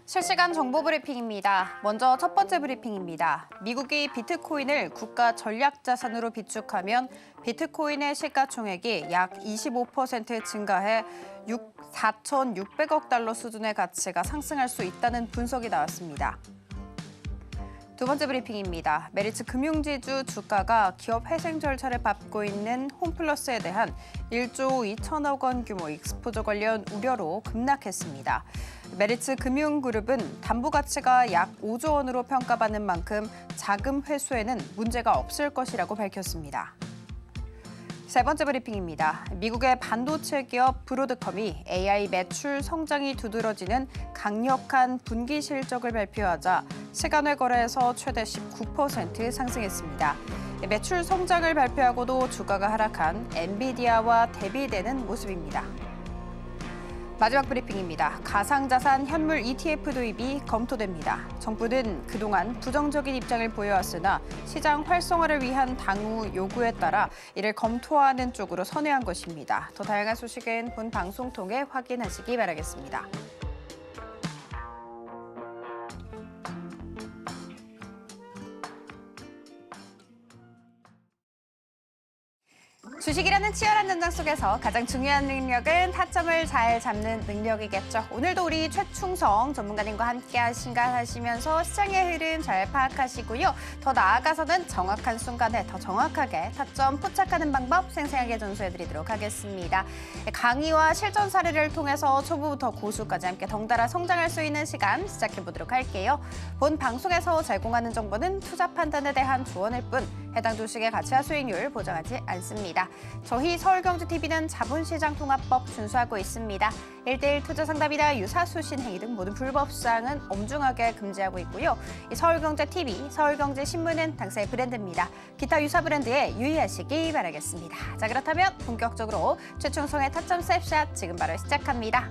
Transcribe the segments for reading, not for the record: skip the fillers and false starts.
실시간 정보 브리핑입니다. 먼저 첫 번째 브리핑입니다. 미국이 비트코인을 국가 전략 자산으로 비축하면 비트코인의 시가총액이 약 25% 증가해 4,600억 달러 수준의 가치가 상승할 수 있다는 분석이 나왔습니다. 두 번째 브리핑입니다. 메리츠 금융지주 주가가 기업 회생 절차를 밟고 있는 홈플러스에 대한 1조 2천억 원 규모 익스포저 관련 우려로 급락했습니다. 메리츠 금융그룹은 담보 가치가 약 5조 원으로 평가받는 만큼 자금 회수에는 문제가 없을 것이라고 밝혔습니다. 세 번째 브리핑입니다. 미국의 반도체 기업 브로드컴이 AI 매출 성장이 두드러지는 강력한 분기 실적을 발표하자 시간외 거래에서 최대 19% 상승했습니다. 매출 성장을 발표하고도 주가가 하락한 엔비디아와 대비되는 모습입니다. 마지막 브리핑입니다. 가상자산 현물 ETF 도입이 검토됩니다. 정부는 그동안 부정적인 입장을 보여왔으나 시장 활성화를 위한 당후 요구에 따라 이를 검토하는 쪽으로 선회한 것입니다. 더 다양한 소식은 본 방송 통해 확인하시기 바라겠습니다. 주식이라는 치열한 전장 속에서 가장 중요한 능력은 타점을 잘 잡는 능력이겠죠. 오늘도 우리 최충성 전문가님과 함께 하시면서 시장의 흐름 잘 파악하시고요. 더 나아가서는 정확한 순간에 더 정확하게 타점 포착하는 방법 생생하게 전수해드리도록 하겠습니다. 강의와 실전 사례를 통해서 초보부터 고수까지 함께 덩달아 성장할 수 있는 시간 시작해보도록 할게요. 본 방송에서 제공하는 정보는 투자 판단에 대한 조언일 뿐 해당 주식의 가치와 수익률 보장하지 않습니다. 저희 서울경제TV는 자본시장통합법 준수하고 있습니다. 1:1 투자 상담이나 유사수신 행위 등 모든 불법 사항은 엄중하게 금지하고 있고요. 서울경제TV, 서울경제신문은 당사의 브랜드입니다. 기타 유사 브랜드에 유의하시기 바라겠습니다. 자, 그렇다면 본격적으로 최충성의 타점 스냅샷 지금 바로 시작합니다.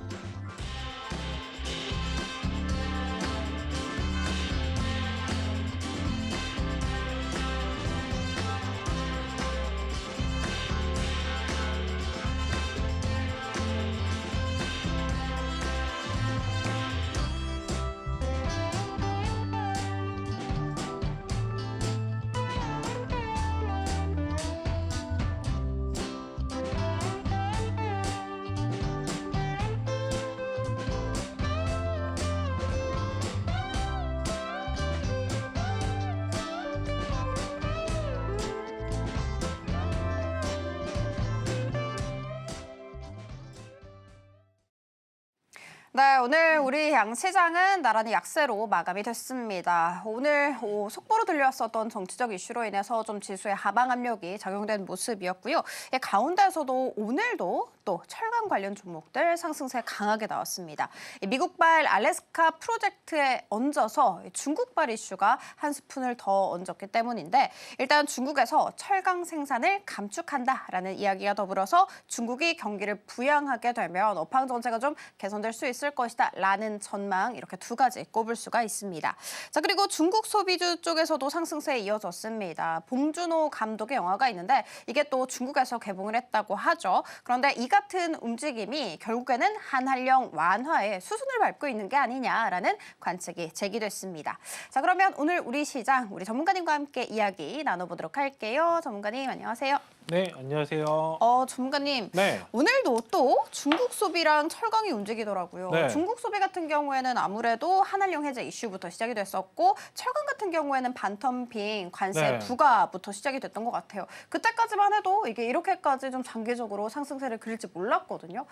네, 오늘 우리 양시장은 나란히 약세로 마감이 됐습니다. 오늘 속보로 들려왔었던 정치적 이슈로 인해서 좀 지수의 하방 압력이 작용된 모습이었고요. 가운데서도 오늘도 또 철강 관련 종목들 상승세 강하게 나왔습니다. 미국발 알래스카 프로젝트에 얹어서 중국발 이슈가 한 스푼을 더 얹었기 때문인데 일단 중국에서 철강 생산을 감축한다라는 이야기가 더불어서 중국이 경기를 부양하게 되면 업황 전체가 좀 개선될 수 있을 것이다 라는 전망 이렇게 두 가지 꼽을 수가 있습니다. 자, 그리고 중국 소비주 쪽에서도 상승세에 이어졌습니다. 봉준호 감독의 영화가 있는데 이게 또 중국에서 개봉을 했다고 하죠. 그런데 이 같은 움직임이 결국에는 한한령 완화의 수순을 밟고 있는 게 아니냐라는 관측이 제기됐습니다. 자, 그러면 오늘 우리 시장 우리 전문가님과 함께 이야기 나눠보도록 할게요. 전문가님 안녕하세요. 네, 안녕하세요. 전문가님, 네. 오늘도 또 중국 소비랑 철강이 움직이더라고요. 네. 중국 소비 같은 경우에는 아무래도 한한령 해제 이슈부터 시작이 됐었고 철강 같은 경우에는 반텀핑 관세 네. 부과부터 시작이 됐던 것 같아요. 그때까지만 해도 이게 이렇게까지 좀 장기적으로 상승세를 그릴지 몰랐거든요.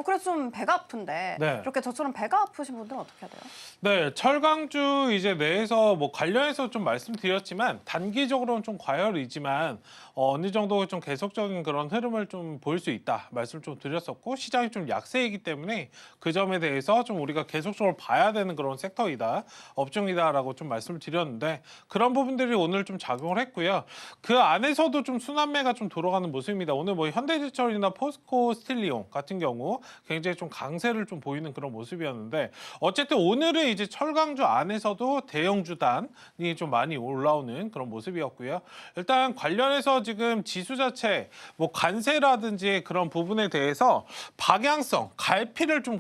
그래서 좀 배가 아픈데 네. 이렇게 저처럼 배가 아프신 분들은 어떻게 해야 돼요? 네, 철강주 이제 내에서 뭐 관련해서 좀 말씀드렸지만 단기적으로는 좀 과열이지만 어느 정도 좀 계속적인 그런 흐름을 좀 보일 수 있다 말씀을 좀 드렸었고 시장이 좀 약세이기 때문에 그 점에 대해서 좀 우리가 계속적으로 봐야 되는 그런 섹터이다, 업종이다라고 좀 말씀을 드렸는데 그런 부분들이 오늘 좀 작용을 했고요. 그 안에서도 좀 순환매가 좀 돌아가는 모습입니다. 오늘 뭐 현대제철이나 포스코 스틸리온 같은 경우 굉장히 좀 강세를 좀 보이는 그런 모습이었는데 어쨌든 오늘은 이제 철강주 안에서도 대형주단이 좀 많이 올라오는 그런 모습이었고요. 일단 관련해서 지금 지수 자체 뭐 관세라든지 그런 부분에 대해서 방향성, 갈피를 좀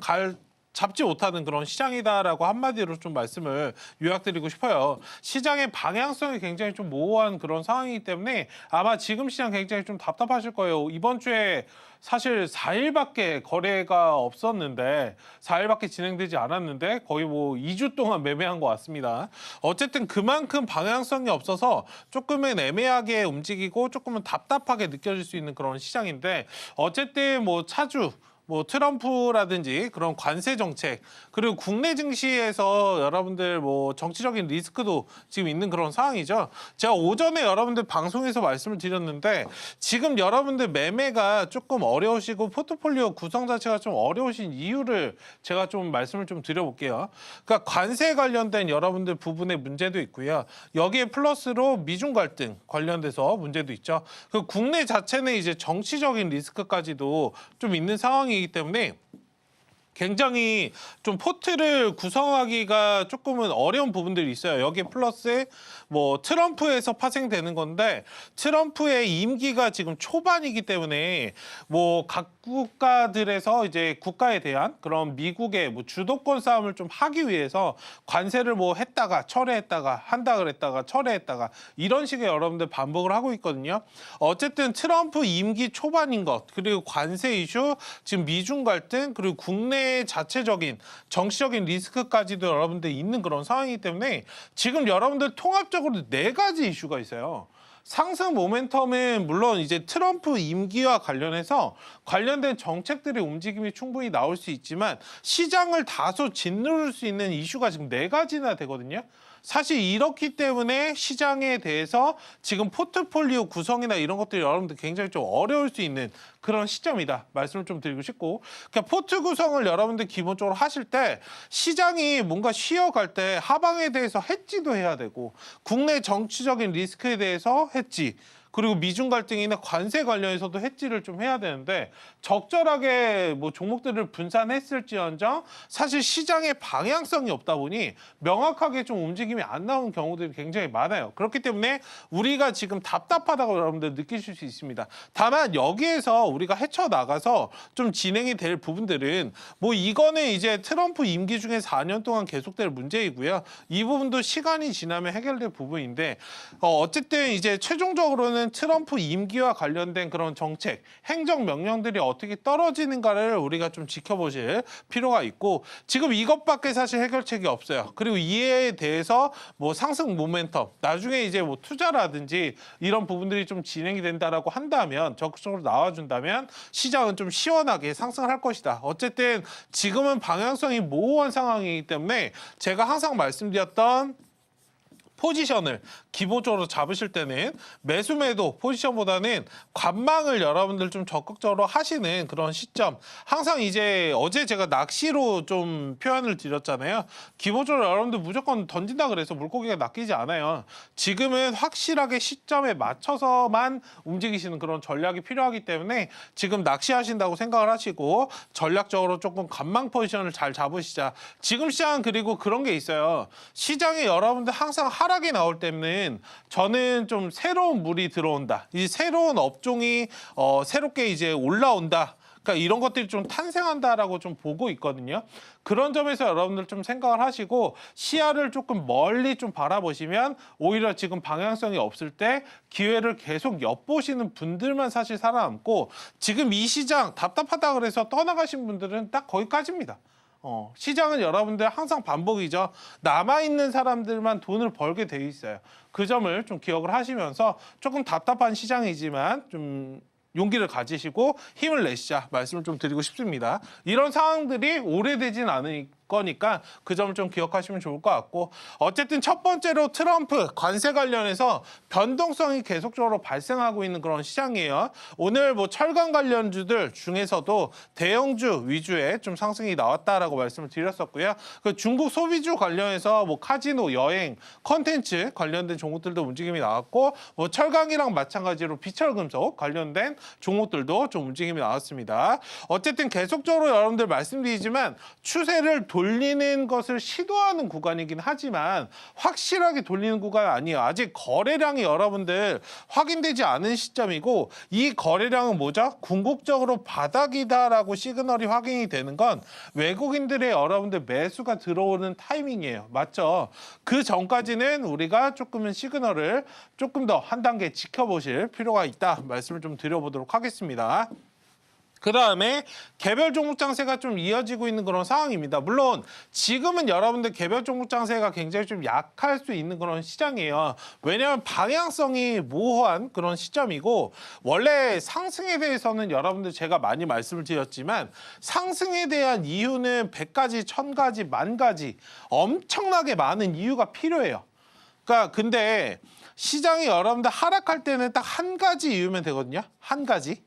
잡지 못하는 그런 시장이다라고 한마디로 좀 말씀을 요약드리고 싶어요. 시장의 방향성이 굉장히 좀 모호한 그런 상황이기 때문에 아마 지금 시장 굉장히 좀 답답하실 거예요. 이번 주에 사실 4일밖에 거래가 없었는데 4일밖에 진행되지 않았는데 거의 뭐 2주 동안 매매한 것 같습니다. 어쨌든 그만큼 방향성이 없어서 조금은 애매하게 움직이고 조금은 답답하게 느껴질 수 있는 그런 시장인데 어쨌든 뭐 차주 뭐 트럼프라든지 그런 관세 정책 그리고 국내 증시에서 여러분들 뭐 정치적인 리스크도 지금 있는 그런 상황이죠. 제가 오전에 여러분들 방송에서 말씀을 드렸는데 지금 여러분들 매매가 조금 어려우시고 포트폴리오 구성 자체가 좀 어려우신 이유를 제가 좀 말씀을 좀 드려볼게요. 그러니까 관세 관련된 여러분들 부분의 문제도 있고요. 여기에 플러스로 미중 갈등 관련돼서 문제도 있죠. 그 국내 자체는 이제 정치적인 리스크까지도 좀 있는 상황이기 때문에 굉장히 좀 포트를 구성하기가 조금은 어려운 부분들이 있어요. 여기에 플러스 뭐 트럼프에서 파생되는 건데 트럼프의 임기가 지금 초반이기 때문에 뭐 각 국가들에서 이제 국가에 대한 그런 미국의 뭐 주도권 싸움을 좀 하기 위해서 관세를 뭐 했다가 철회했다가 한다 그랬다가 철회했다가 이런 식의 여러분들 반복을 하고 있거든요. 어쨌든 트럼프 임기 초반인 것 그리고 관세 이슈 지금 미중 갈등 그리고 국내 자체적인 정치적인 리스크까지도 여러분들 있는 그런 상황이기 때문에 지금 여러분들 통합적으로 4가지 이슈가 있어요. 상승 모멘텀은 물론 이제 트럼프 임기와 관련해서 관련된 정책들의 움직임이 충분히 나올 수 있지만 시장을 다소 짓누를 수 있는 이슈가 지금 4가지나 되거든요. 사실 이렇기 때문에 시장에 대해서 지금 포트폴리오 구성이나 이런 것들이 여러분들 굉장히 좀 어려울 수 있는 그런 시점이다. 말씀을 좀 드리고 싶고 그러니까 포트 구성을 여러분들 기본적으로 하실 때 시장이 뭔가 쉬어갈 때 하방에 대해서 해지도 해야 되고 국내 정치적인 리스크에 대해서 해지 그리고 미중 갈등이나 관세 관련해서도 해지를 좀 해야 되는데 적절하게 뭐 종목들을 분산했을지언정 사실 시장의 방향성이 없다 보니 명확하게 좀 움직임이 안 나오는 경우들이 굉장히 많아요. 그렇기 때문에 우리가 지금 답답하다고 여러분들 느끼실 수 있습니다. 다만 여기에서 우리가 헤쳐나가서 좀 진행이 될 부분들은 뭐 이거는 이제 트럼프 임기 중에 4년 동안 계속될 문제이고요. 이 부분도 시간이 지나면 해결될 부분인데 어쨌든 이제 최종적으로는 트럼프 임기와 관련된 그런 정책, 행정 명령들이 어떻게 떨어지는가를 우리가 좀 지켜보실 필요가 있고 지금 이것밖에 사실 해결책이 없어요. 그리고 이에 대해서 뭐 상승 모멘텀, 나중에 이제 뭐 투자라든지 이런 부분들이 좀 진행이 된다라고 한다면 적극적으로 나와준다면 시장은 좀 시원하게 상승할 것이다. 어쨌든 지금은 방향성이 모호한 상황이기 때문에 제가 항상 말씀드렸던 포지션을 기본적으로 잡으실 때는 매수 매도 포지션보다는 관망을 여러분들 좀 적극적으로 하시는 그런 시점. 항상 이제 어제 제가 낚시로 좀 표현을 드렸잖아요. 기본적으로 여러분들 무조건 던진다 그래서 물고기가 낚이지 않아요. 지금은 확실하게 시점에 맞춰서만 움직이시는 그런 전략이 필요하기 때문에 지금 낚시하신다고 생각을 하시고 전략적으로 조금 관망 포지션을 잘 잡으시자. 지금 시장 그리고 그런 게 있어요. 시장에 여러분들 항상 하락이 나올 때는 저는 좀 새로운 물이 들어온다. 이 새로운 업종이 새롭게 이제 올라온다. 그러니까 이런 것들이 좀 탄생한다라고 좀 보고 있거든요. 그런 점에서 여러분들 좀 생각을 하시고 시야를 조금 멀리 좀 바라보시면 오히려 지금 방향성이 없을 때 기회를 계속 엿보시는 분들만 사실 살아남고 지금 이 시장 답답하다 그래서 떠나가신 분들은 딱 거기까지입니다. 시장은 여러분들 항상 반복이죠. 남아있는 사람들만 돈을 벌게 돼 있어요. 그 점을 좀 기억을 하시면서 조금 답답한 시장이지만 좀 용기를 가지시고 힘을 내시자 말씀을 좀 드리고 싶습니다. 이런 상황들이 오래되진 않을 거니까 그 점을 좀 기억하시면 좋을 것 같고 어쨌든 첫 번째로 트럼프 관세 관련해서 변동성이 계속적으로 발생하고 있는 그런 시장이에요. 오늘 뭐 철강 관련주들 중에서도 대형주 위주의 좀 상승이 나왔다라고 말씀을 드렸었고요. 그 중국 소비주 관련해서 뭐 카지노, 여행, 컨텐츠 관련된 종목들도 움직임이 나왔고 뭐 철강이랑 마찬가지로 비철금속 관련된 종목들도 좀 움직임이 나왔습니다. 어쨌든 계속적으로 여러분들 말씀드리지만 추세를 돌리는 것을 시도하는 구간이긴 하지만 확실하게 돌리는 구간은 아니에요. 아직 거래량이 여러분들 확인되지 않은 시점이고 이 거래량은 뭐죠? 궁극적으로 바닥이다라고 시그널이 확인이 되는 건 외국인들의 여러분들 매수가 들어오는 타이밍이에요. 맞죠? 그 전까지는 우리가 조금은 시그널을 조금 더 한 단계 지켜보실 필요가 있다 말씀을 좀 드려보도록 하겠습니다. 그 다음에 개별 종목 장세가 좀 이어지고 있는 그런 상황입니다. 물론 지금은 여러분들 개별 종목 장세가 굉장히 좀 약할 수 있는 그런 시장이에요. 왜냐하면 방향성이 모호한 그런 시점이고 원래 상승에 대해서는 여러분들 제가 많이 말씀을 드렸지만 상승에 대한 이유는 100가지, 1000가지, 10,000가지 엄청나게 많은 이유가 필요해요. 그러니까 근데 시장이 여러분들 하락할 때는 딱 한 가지 이유면 되거든요. 한 가지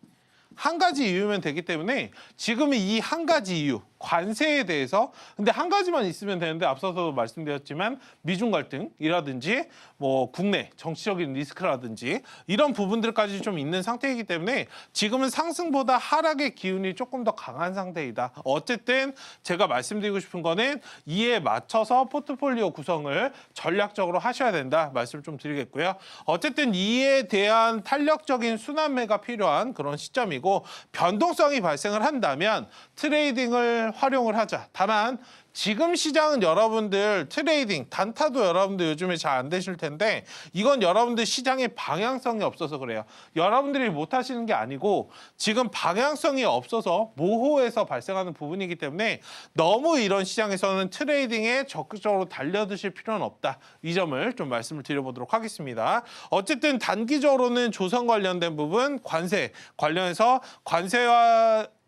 이유면 되기 때문에 지금은 이 한 가지 이유, 관세에 대해서 근데 한 가지만 있으면 되는데 앞서서 말씀드렸지만 미중 갈등이라든지 뭐 국내 정치적인 리스크라든지 이런 부분들까지 좀 있는 상태이기 때문에 지금은 상승보다 하락의 기운이 조금 더 강한 상태이다. 어쨌든 제가 말씀드리고 싶은 거는 이에 맞춰서 포트폴리오 구성을 전략적으로 하셔야 된다 말씀을 좀 드리겠고요. 어쨌든 이에 대한 탄력적인 순환매가 필요한 그런 시점이고 변동성이 발생을 한다면 트레이딩을 활용을 하자. 다만 지금 시장은 여러분들 트레이딩, 단타도 여러분들 요즘에 잘 안 되실 텐데 이건 여러분들 시장에 방향성이 없어서 그래요. 여러분들이 못 하시는 게 아니고 지금 방향성이 없어서 모호해서 발생하는 부분이기 때문에 너무 이런 시장에서는 트레이딩에 적극적으로 달려드실 필요는 없다. 이 점을 좀 말씀을 드려보도록 하겠습니다. 어쨌든 단기적으로는 조선 관련된 부분, 관세 관련해서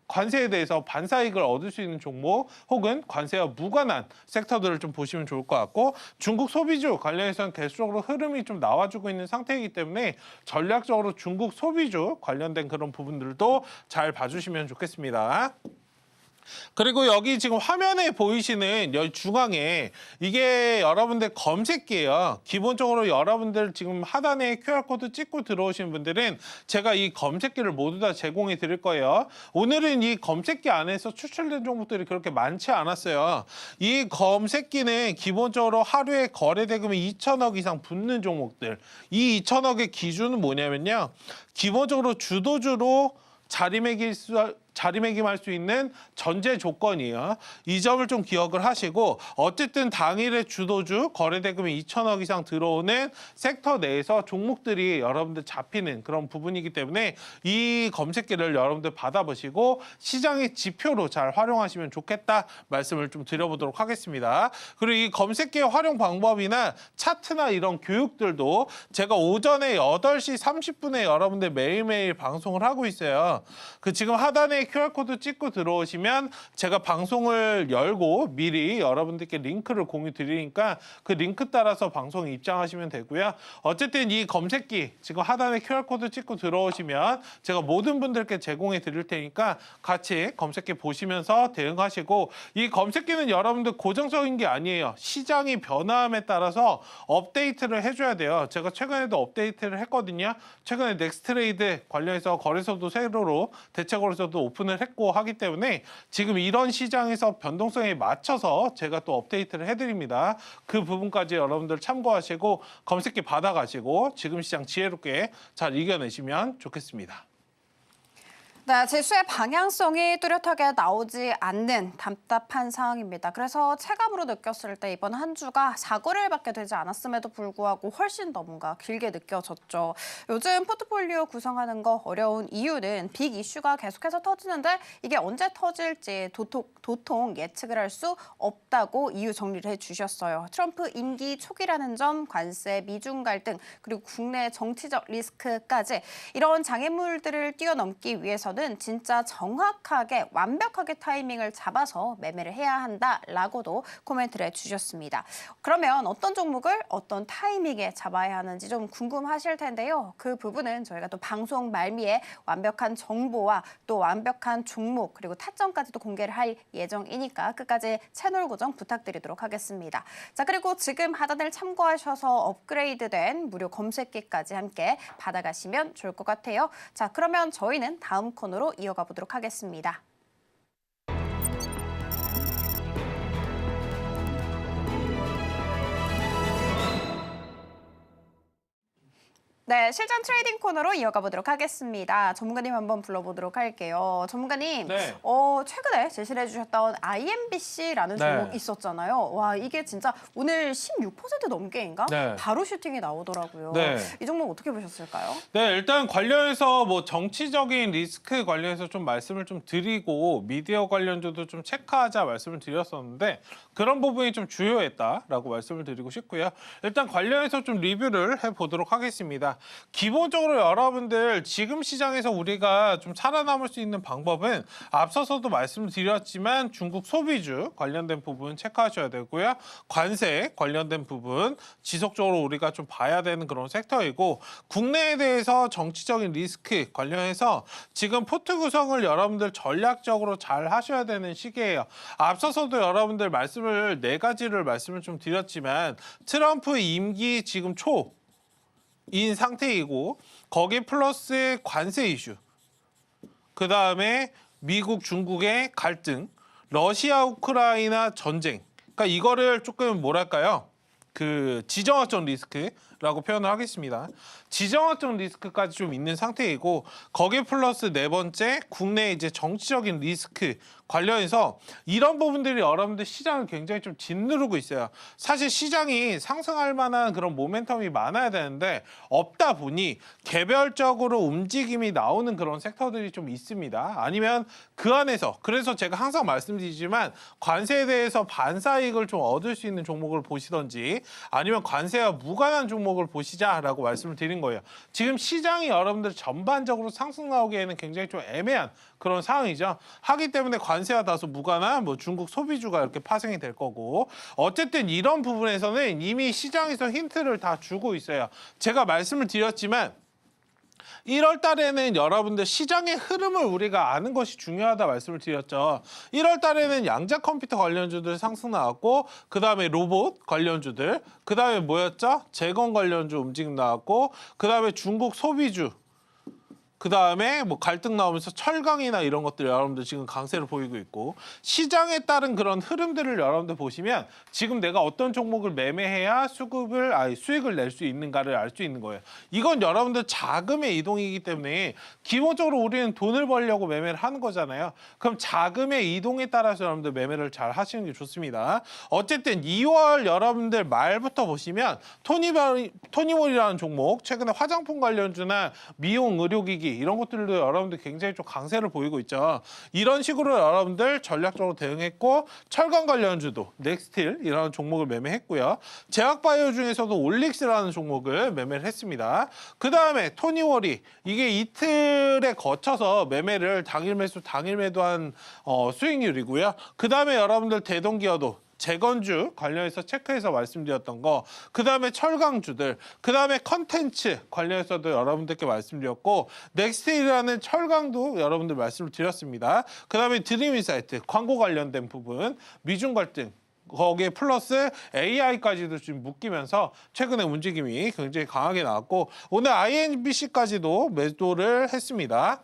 관세에 대해서 반사이익을 얻을 수 있는 종목 혹은 관세와 무관한 섹터들을 좀 보시면 좋을 것 같고 중국 소비주 관련해서는 계속적으로 흐름이 좀 나와주고 있는 상태이기 때문에 전략적으로 중국 소비주 관련된 그런 부분들도 잘 봐주시면 좋겠습니다. 그리고 여기 지금 화면에 보이시는 여기 중앙에 이게 여러분들 검색기예요. 기본적으로 여러분들 지금 하단에 QR코드 찍고 들어오신 분들은 제가 이 검색기를 모두 다 제공해 드릴 거예요. 오늘은 이 검색기 안에서 추출된 종목들이 그렇게 많지 않았어요. 이 검색기는 기본적으로 하루에 거래 대금이 2천억 이상 붙는 종목들. 이 2천억의 기준은 뭐냐면요. 기본적으로 주도주로 자리매김할 수 있는 전제 조건이에요. 이 점을 좀 기억을 하시고 어쨌든 당일에 주도주 거래 대금이 2천억 이상 들어오는 섹터 내에서 종목들이 여러분들 잡히는 그런 부분이기 때문에 이 검색기를 여러분들 받아보시고 시장의 지표로 잘 활용하시면 좋겠다 말씀을 좀 드려보도록 하겠습니다. 그리고 이 검색기의 활용 방법이나 차트나 이런 교육들도 제가 오전에 8시 30분에 여러분들 매일매일 방송을 하고 있어요. 그 지금 하단에 QR코드 찍고 들어오시면 제가 방송을 열고 미리 여러분들께 링크를 공유 드리니까 그 링크 따라서 방송에 입장하시면 되고요. 어쨌든 이 검색기 지금 하단에 QR코드 찍고 들어오시면 제가 모든 분들께 제공해 드릴 테니까 같이 검색기 보시면서 대응하시고 이 검색기는 여러분들 고정적인 게 아니에요. 시장이 변화함에 따라서 업데이트를 해줘야 돼요. 제가 최근에도 업데이트를 했거든요. 최근에 넥스트레이드 관련해서 거래소도 새로 대체 거래소도 오픈을 했고 하기 때문에 지금 이런 시장에서 변동성에 맞춰서 제가 또 업데이트를 해드립니다. 그 부분까지 여러분들 참고하시고 검색기 받아가시고 지금 시장 지혜롭게 잘 이겨내시면 좋겠습니다. 네, 지수의 방향성이 뚜렷하게 나오지 않는 답답한 상황입니다. 그래서 체감으로 느꼈을 때 이번 한 주가 4거래일밖에 되지 않았음에도 불구하고 훨씬 더 뭔가 길게 느껴졌죠. 요즘 포트폴리오 구성하는 거 어려운 이유는 빅 이슈가 계속해서 터지는데 이게 언제 터질지 도통 예측을 할 수 없다고 이유 정리를 해주셨어요. 트럼프 임기 초기라는 점, 관세, 미중 갈등, 그리고 국내 정치적 리스크까지 이런 장애물들을 뛰어넘기 위해서는 진짜 정확하게 완벽하게 타이밍을 잡아서 매매를 해야 한다라고도 코멘트를 해주셨습니다. 그러면 어떤 종목을 어떤 타이밍에 잡아야 하는지 좀 궁금하실 텐데요. 그 부분은 저희가 또 방송 말미에 완벽한 정보와 또 완벽한 종목 그리고 타점까지도 공개를 할 예정이니까 끝까지 채널 고정 부탁드리도록 하겠습니다. 자, 그리고 지금 하단을 참고하셔서 업그레이드된 무료 검색기까지 함께 받아가시면 좋을 것 같아요. 자, 그러면 저희는 다음 코너로 이어가 보도록 하겠습니다. 네, 실전 트레이딩 코너로 이어가 보도록 하겠습니다. 전문가님 한번 불러보도록 할게요. 전문가님, 네. 최근에 제시를 해주셨던 IMBC라는 네. 종목 있었잖아요. 와, 이게 진짜 오늘 16% 넘게인가? 네. 바로 슈팅이 나오더라고요. 네. 이 종목 어떻게 보셨을까요? 네, 일단 관련해서 뭐 정치적인 리스크 관련해서 좀 말씀을 좀 드리고 미디어 관련주도 좀 체크하자 말씀을 드렸었는데 그런 부분이 좀 주요했다라고 말씀을 드리고 싶고요. 일단 관련해서 좀 리뷰를 해보도록 하겠습니다. 기본적으로 여러분들 지금 시장에서 우리가 좀 살아남을 수 있는 방법은 앞서서도 말씀드렸지만 중국 소비주 관련된 부분 체크하셔야 되고요. 관세 관련된 부분 지속적으로 우리가 좀 봐야 되는 그런 섹터이고 국내에 대해서 정치적인 리스크 관련해서 지금 포트 구성을 여러분들 전략적으로 잘 하셔야 되는 시기예요. 앞서서도 여러분들 말씀을 4가지를 말씀을 좀 드렸지만 트럼프 임기 지금 초인 상태이고 거기 플러스 관세 이슈 그 다음에 미국 중국의 갈등 러시아 우크라이나 전쟁 그러니까 이거를 조금 뭐랄까요 그 지정학적 리스크라고 표현을 하겠습니다. 지정학적 리스크까지 좀 있는 상태이고 거기에 플러스 4번째 국내 이제 정치적인 리스크 관련해서 이런 부분들이 여러분들 시장을 굉장히 좀 짓누르고 있어요. 사실 시장이 상승할 만한 그런 모멘텀이 많아야 되는데 없다 보니 개별적으로 움직임이 나오는 그런 섹터들이 좀 있습니다. 아니면 그 안에서 그래서 제가 항상 말씀드리지만 관세에 대해서 반사이익을 좀 얻을 수 있는 종목을 보시던지 아니면 관세와 무관한 종목을 보시자라고 말씀을 드린 거예요. 지금 시장이 여러분들 전반적으로 상승 나오기에는 굉장히 좀 애매한 그런 상황이죠. 하기 때문에 관세와 다소 무관한 뭐 중국 소비주가 이렇게 파생이 될 거고 어쨌든 이런 부분에서는 이미 시장에서 힌트를 다 주고 있어요. 제가 말씀을 드렸지만 1월 달에는 여러분들 시장의 흐름을 우리가 아는 것이 중요하다 말씀을 드렸죠. 1월 달에는 양자 컴퓨터 관련주들 상승 나왔고 그 다음에 로봇 관련주들 그 다음에 뭐였죠? 재건 관련주 움직임 나왔고 그 다음에 중국 소비주 그 다음에 뭐 갈등 나오면서 철강이나 이런 것들 여러분들 지금 강세를 보이고 있고 시장에 따른 그런 흐름들을 여러분들 보시면 지금 내가 어떤 종목을 매매해야 수익을 낼 수 있는가를 알 수 있는 거예요. 이건 여러분들 자금의 이동이기 때문에 기본적으로 우리는 돈을 벌려고 매매를 하는 거잖아요. 그럼 자금의 이동에 따라서 여러분들 매매를 잘 하시는 게 좋습니다. 어쨌든 2월 여러분들 말부터 보시면 토니몰이라는 종목 최근에 화장품 관련주나 미용 의료기기 이런 것들도 여러분들 굉장히 좀 강세를 보이고 있죠. 이런 식으로 여러분들 전략적으로 대응했고 철강 관련주도 넥스틸 이라는 종목을 매매했고요. 제약바이오 중에서도 올릭스라는 종목을 매매를 했습니다. 그 다음에 토니워리 이게 이틀에 거쳐서 매매를 당일 매수 당일 매도한 수익률이고요. 그 다음에 여러분들 대동기어도 재건주 관련해서 체크해서 말씀드렸던 거, 그 다음에 철강주들, 그 다음에 컨텐츠 관련해서도 여러분들께 말씀드렸고 넥스트라는 철강도 여러분들 말씀을 드렸습니다. 그 다음에 드림인사이트 광고 관련된 부분, 미중 갈등 거기에 플러스 AI까지도 지금 묶이면서 최근에 움직임이 굉장히 강하게 나왔고 오늘 INBC까지도 매도를 했습니다.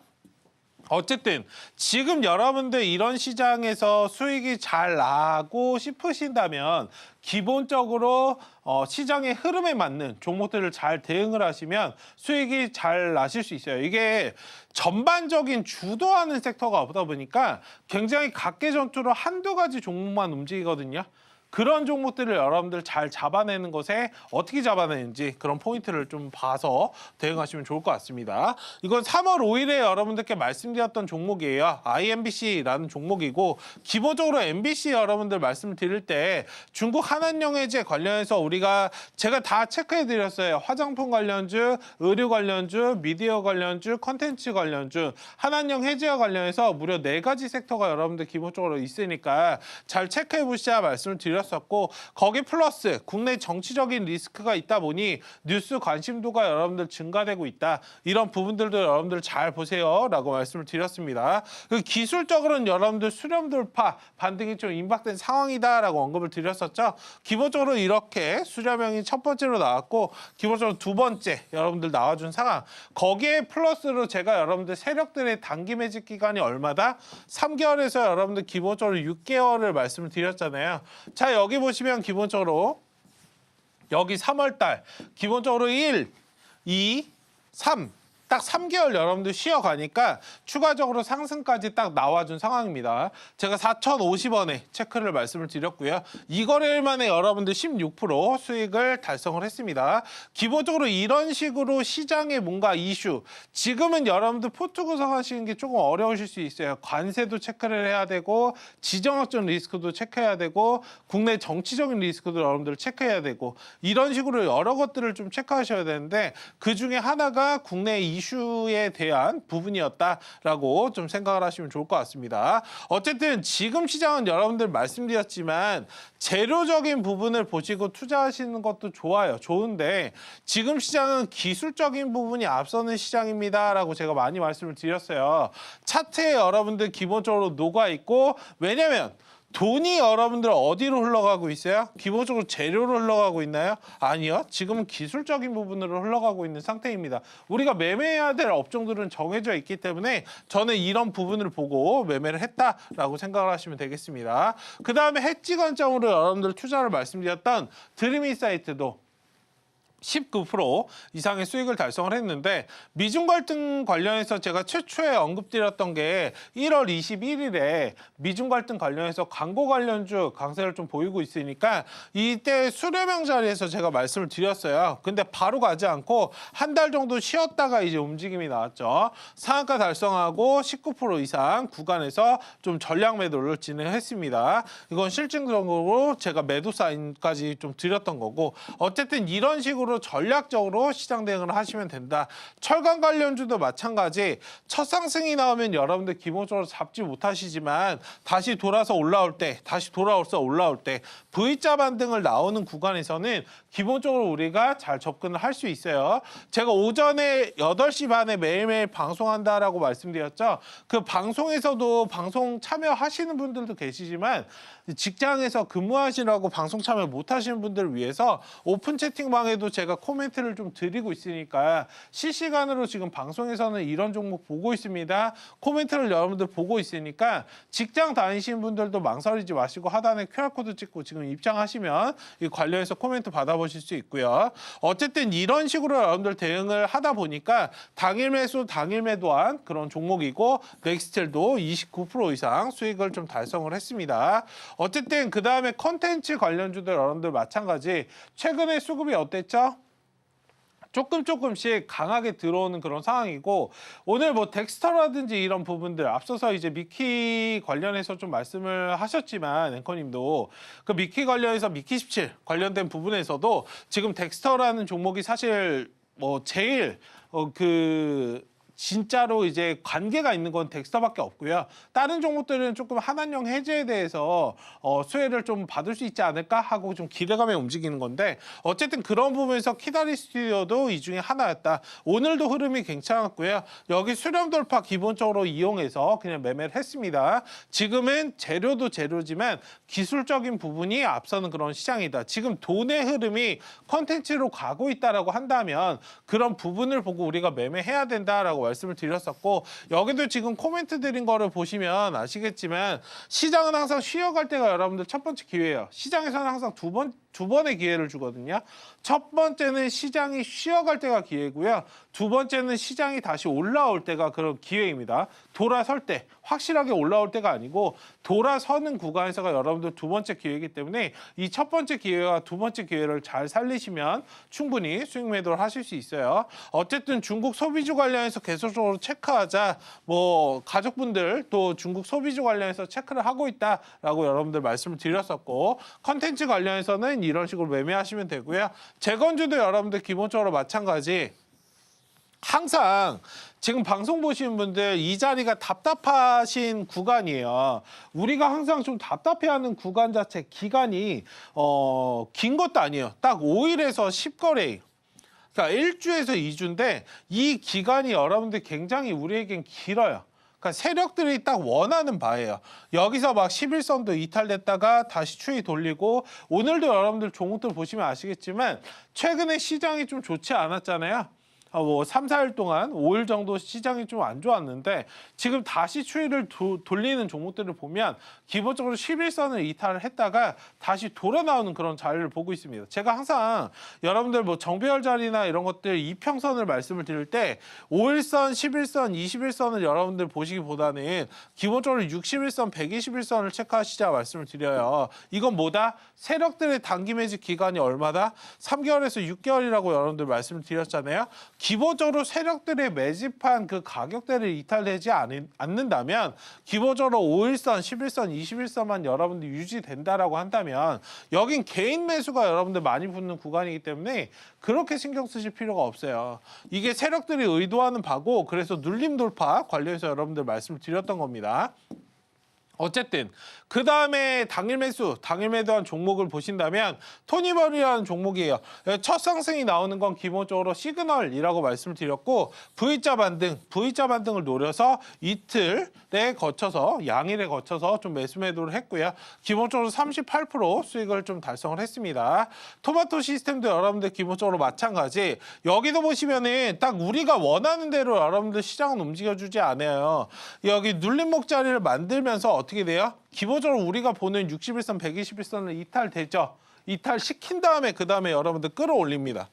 어쨌든 지금 여러분들 이런 시장에서 수익이 잘 나고 싶으신다면 기본적으로 시장의 흐름에 맞는 종목들을 잘 대응을 하시면 수익이 잘 나실 수 있어요. 이게 전반적인 주도하는 섹터가 없다 보니까 굉장히 각계전투로 한두 가지 종목만 움직이거든요. 그런 종목들을 여러분들 잘 잡아내는 것에 어떻게 잡아내는지 그런 포인트를 좀 봐서 대응하시면 좋을 것 같습니다. 이건 3월 5일에 여러분들께 말씀드렸던 종목이에요. IMBC라는 종목이고 기본적으로 MBC 여러분들 말씀드릴 때 중국 한한영해제 관련해서 제가 다 체크해드렸어요. 화장품 관련주, 의류 관련주, 미디어 관련주, 컨텐츠 관련주, 한한영 해제와 관련해서 무려 4가지 섹터가 여러분들 기본적으로 있으니까 잘 체크해보시자 말씀을 드렸습니다. 고 거기 플러스 국내 정치적인 리스크가 있다 보니 뉴스 관심도가 여러분들 증가되고 있다. 이런 부분들도 여러분들 잘 보세요 라고 말씀을 드렸습니다. 기술적으로는 여러분들 수렴 돌파 반등이 좀 임박된 상황이다라고 언급을 드렸었죠. 기본적으로 이렇게 수렴형이 첫 번째로 나왔고 기본적으로 두 번째 여러분들 나와준 상황 거기에 플러스로 제가 여러분들 세력들의 단기 매집 기간이 얼마다? 3개월에서 여러분들 기본적으로 6개월을 말씀을 드렸잖아요. 자 여기 보시면 기본적으로 여기 3월 달 기본적으로 1, 2, 딱 3개월 여러분들 쉬어가니까 추가적으로 상승까지 딱 나와준 상황입니다. 제가 4,050원에 체크를 말씀을 드렸고요. 이 거래일 만에 여러분들 16% 수익을 달성을 했습니다. 기본적으로 이런 식으로 시장에 뭔가 이슈, 지금은 여러분들 포트 구성하시는 게 조금 어려우실 수 있어요. 관세도 체크를 해야 되고 지정학적 리스크도 체크해야 되고 국내 정치적인 리스크도 여러분들 체크해야 되고 이런 식으로 여러 것들을 좀 체크하셔야 되는데 그중에 하나가 국내 이슈에 대한 부분이었다라고 좀 생각을 하시면 좋을 것 같습니다. 어쨌든 지금 시장은 여러분들 말씀드렸지만 재료적인 부분을 보시고 투자하시는 것도 좋아요. 좋은데 지금 시장은 기술적인 부분이 앞서는 시장입니다라고 제가 많이 말씀을 드렸어요. 차트에 여러분들 기본적으로 녹아 있고 왜냐면 돈이 여러분들 어디로 흘러가고 있어요? 기본적으로 재료로 흘러가고 있나요? 아니요. 지금은 기술적인 부분으로 흘러가고 있는 상태입니다. 우리가 매매해야 될 업종들은 정해져 있기 때문에 저는 이런 부분을 보고 매매를 했다라고 생각을 하시면 되겠습니다. 그 다음에 해지 관점으로 여러분들 투자를 말씀드렸던 드림인사이트도 19% 이상의 수익을 달성을 했는데 미중 갈등 관련해서 제가 최초에 언급드렸던 게 1월 21일에 미중 갈등 관련해서 광고 관련주 강세를 좀 보이고 있으니까 이때 수렴형 자리에서 제가 말씀을 드렸어요. 근데 바로 가지 않고 한 달 정도 쉬었다가 이제 움직임이 나왔죠. 상한가 달성하고 19% 이상 구간에서 좀 전략 매도를 진행했습니다. 이건 실질적으로 제가 매도 사인까지 좀 드렸던 거고 어쨌든 이런 식으로 전략적으로 시장 대응을 하시면 된다. 철강 관련주도 마찬가지. 첫 상승이 나오면 여러분들 기본적으로 잡지 못하시지만 다시 돌아서 올라올 때, 다시 돌아서 올라올 때 V자 반등을 나오는 구간에서는 기본적으로 우리가 잘 접근을 할 수 있어요. 제가 오전에 8시 반에 매일매일 방송한다라고 말씀드렸죠. 그 방송에서도 방송 참여하시는 분들도 계시지만 직장에서 근무하시라고 방송 참여 못 하시는 분들을 위해서 오픈 채팅방에도 제가 코멘트를 좀 드리고 있으니까 실시간으로 지금 방송에서는 이런 종목 보고 있습니다. 코멘트를 여러분들 보고 있으니까 직장 다니시는 분들도 망설이지 마시고 하단에 QR코드 찍고 지금 입장하시면 이 관련해서 코멘트 받아보실 수 있고요. 어쨌든 이런 식으로 여러분들 대응을 하다 보니까 당일 매수, 당일 매도한 그런 종목이고 넥스텔도 29% 이상 수익을 좀 달성을 했습니다. 어쨌든 그 다음에 컨텐츠 관련주들 여러분들 마찬가지. 최근에 수급이 어땠죠? 조금씩 강하게 들어오는 그런 상황이고 오늘 뭐 덱스터라든지 이런 부분들 앞서서 이제 미키 관련해서 좀 말씀을 하셨지만 앵커님도 그 미키 관련해서 미키 17 관련된 부분에서도 지금 덱스터라는 종목이 사실 뭐 제일 진짜로 이제 관계가 있는 건 덱스터밖에 없고요. 다른 종목들은 조금 한한령 해제에 대해서 수혜를 좀 받을 수 있지 않을까 하고 좀 기대감에 움직이는 건데 어쨌든 그런 부분에서 키다리 스튜디오도 이 중에 하나였다. 오늘도 흐름이 괜찮았고요. 여기 수렴 돌파 기본적으로 이용해서 그냥 매매를 했습니다. 지금은 재료도 재료지만 기술적인 부분이 앞서는 그런 시장이다. 지금 돈의 흐름이 컨텐츠로 가고 있다라고 한다면 그런 부분을 보고 우리가 매매해야 된다라고 말씀을 드렸었고 여기도 지금 코멘트 드린 거를 보시면 아시겠지만 시장은 항상 쉬어갈 때가 여러분들 첫 번째 기회예요. 시장에서는 항상 두 번의 기회를 주거든요. 첫 번째는 시장이 쉬어갈 때가 기회고요. 두 번째는 시장이 다시 올라올 때가 그런 기회입니다. 돌아설 때, 확실하게 올라올 때가 아니고 돌아서는 구간에서가 여러분들 두 번째 기회이기 때문에 이 첫 번째 기회와 두 번째 기회를 잘 살리시면 충분히 수익 매도를 하실 수 있어요. 어쨌든 중국 소비주 관련해서 계속적으로 체크하자. 뭐 가족분들 또 중국 소비주 관련해서 체크를 하고 있다라고 여러분들 말씀을 드렸었고 컨텐츠 관련해서는 이런 식으로 매매하시면 되고요. 재건주도 여러분들 기본적으로 마찬가지. 항상 지금 방송 보시는 분들 이 자리가 답답하신 구간이에요. 우리가 항상 좀 답답해하는 구간 자체 기간이 긴 것도 아니에요. 딱 5일에서 10거래예요. 그러니까 1주에서 2주인데 이 기간이 여러분들 굉장히 우리에겐 길어요. 그러니까 세력들이 딱 원하는 바예요. 여기서 막 11선도 이탈됐다가 다시 추이 돌리고 오늘도 여러분들 종목들 보시면 아시겠지만 최근에 시장이 좀 좋지 않았잖아요. 뭐 3, 4일 동안 5일 정도 시장이 좀 안 좋았는데 지금 다시 추이를 돌리는 종목들을 보면 기본적으로 11선을 이탈을 했다가 다시 돌아 나오는 그런 자리를 보고 있습니다. 제가 항상 여러분들 뭐 정배열 자리나 이런 것들 이평선을 말씀을 드릴 때 5일선, 11선, 21선을 여러분들 보시기보다는 기본적으로 61선, 121선을 체크하시자 말씀을 드려요. 이건 뭐다? 세력들의 단기 매집 기간이 얼마다? 3개월에서 6개월이라고 여러분들 말씀을 드렸잖아요. 기본적으로 세력들의 매집한 그 가격대를 이탈되지 않는다면 기본적으로 5일선, 11선, 21선만 여러분들 유지된다라고 한다면 여긴 개인 매수가 여러분들 많이 붙는 구간이기 때문에 그렇게 신경 쓰실 필요가 없어요. 이게 세력들이 의도하는 바고 그래서 눌림 돌파 관련해서 여러분들 말씀을 드렸던 겁니다. 어쨌든 그 다음에 당일 매도한 종목을 보신다면 토니버리라는 종목이에요. 첫 상승이 나오는 건 기본적으로 시그널이라고 말씀을 드렸고 V자 반등을 노려서 이틀에 거쳐서 양일에 거쳐서 좀 매수를 했고요. 기본적으로 38% 수익을 좀 달성을 했습니다. 토마토 시스템도 여러분들 기본적으로 마찬가지. 여기도 보시면은 딱 우리가 원하는 대로 여러분들 시장은 움직여주지 않아요. 여기 눌림목 자리를 만들면서 어떻게 돼요? 기본적으로 우리가 보는 61선, 121선을 이탈되죠. 이탈시킨 다음에 그 다음에 여러분들 끌어올립니다.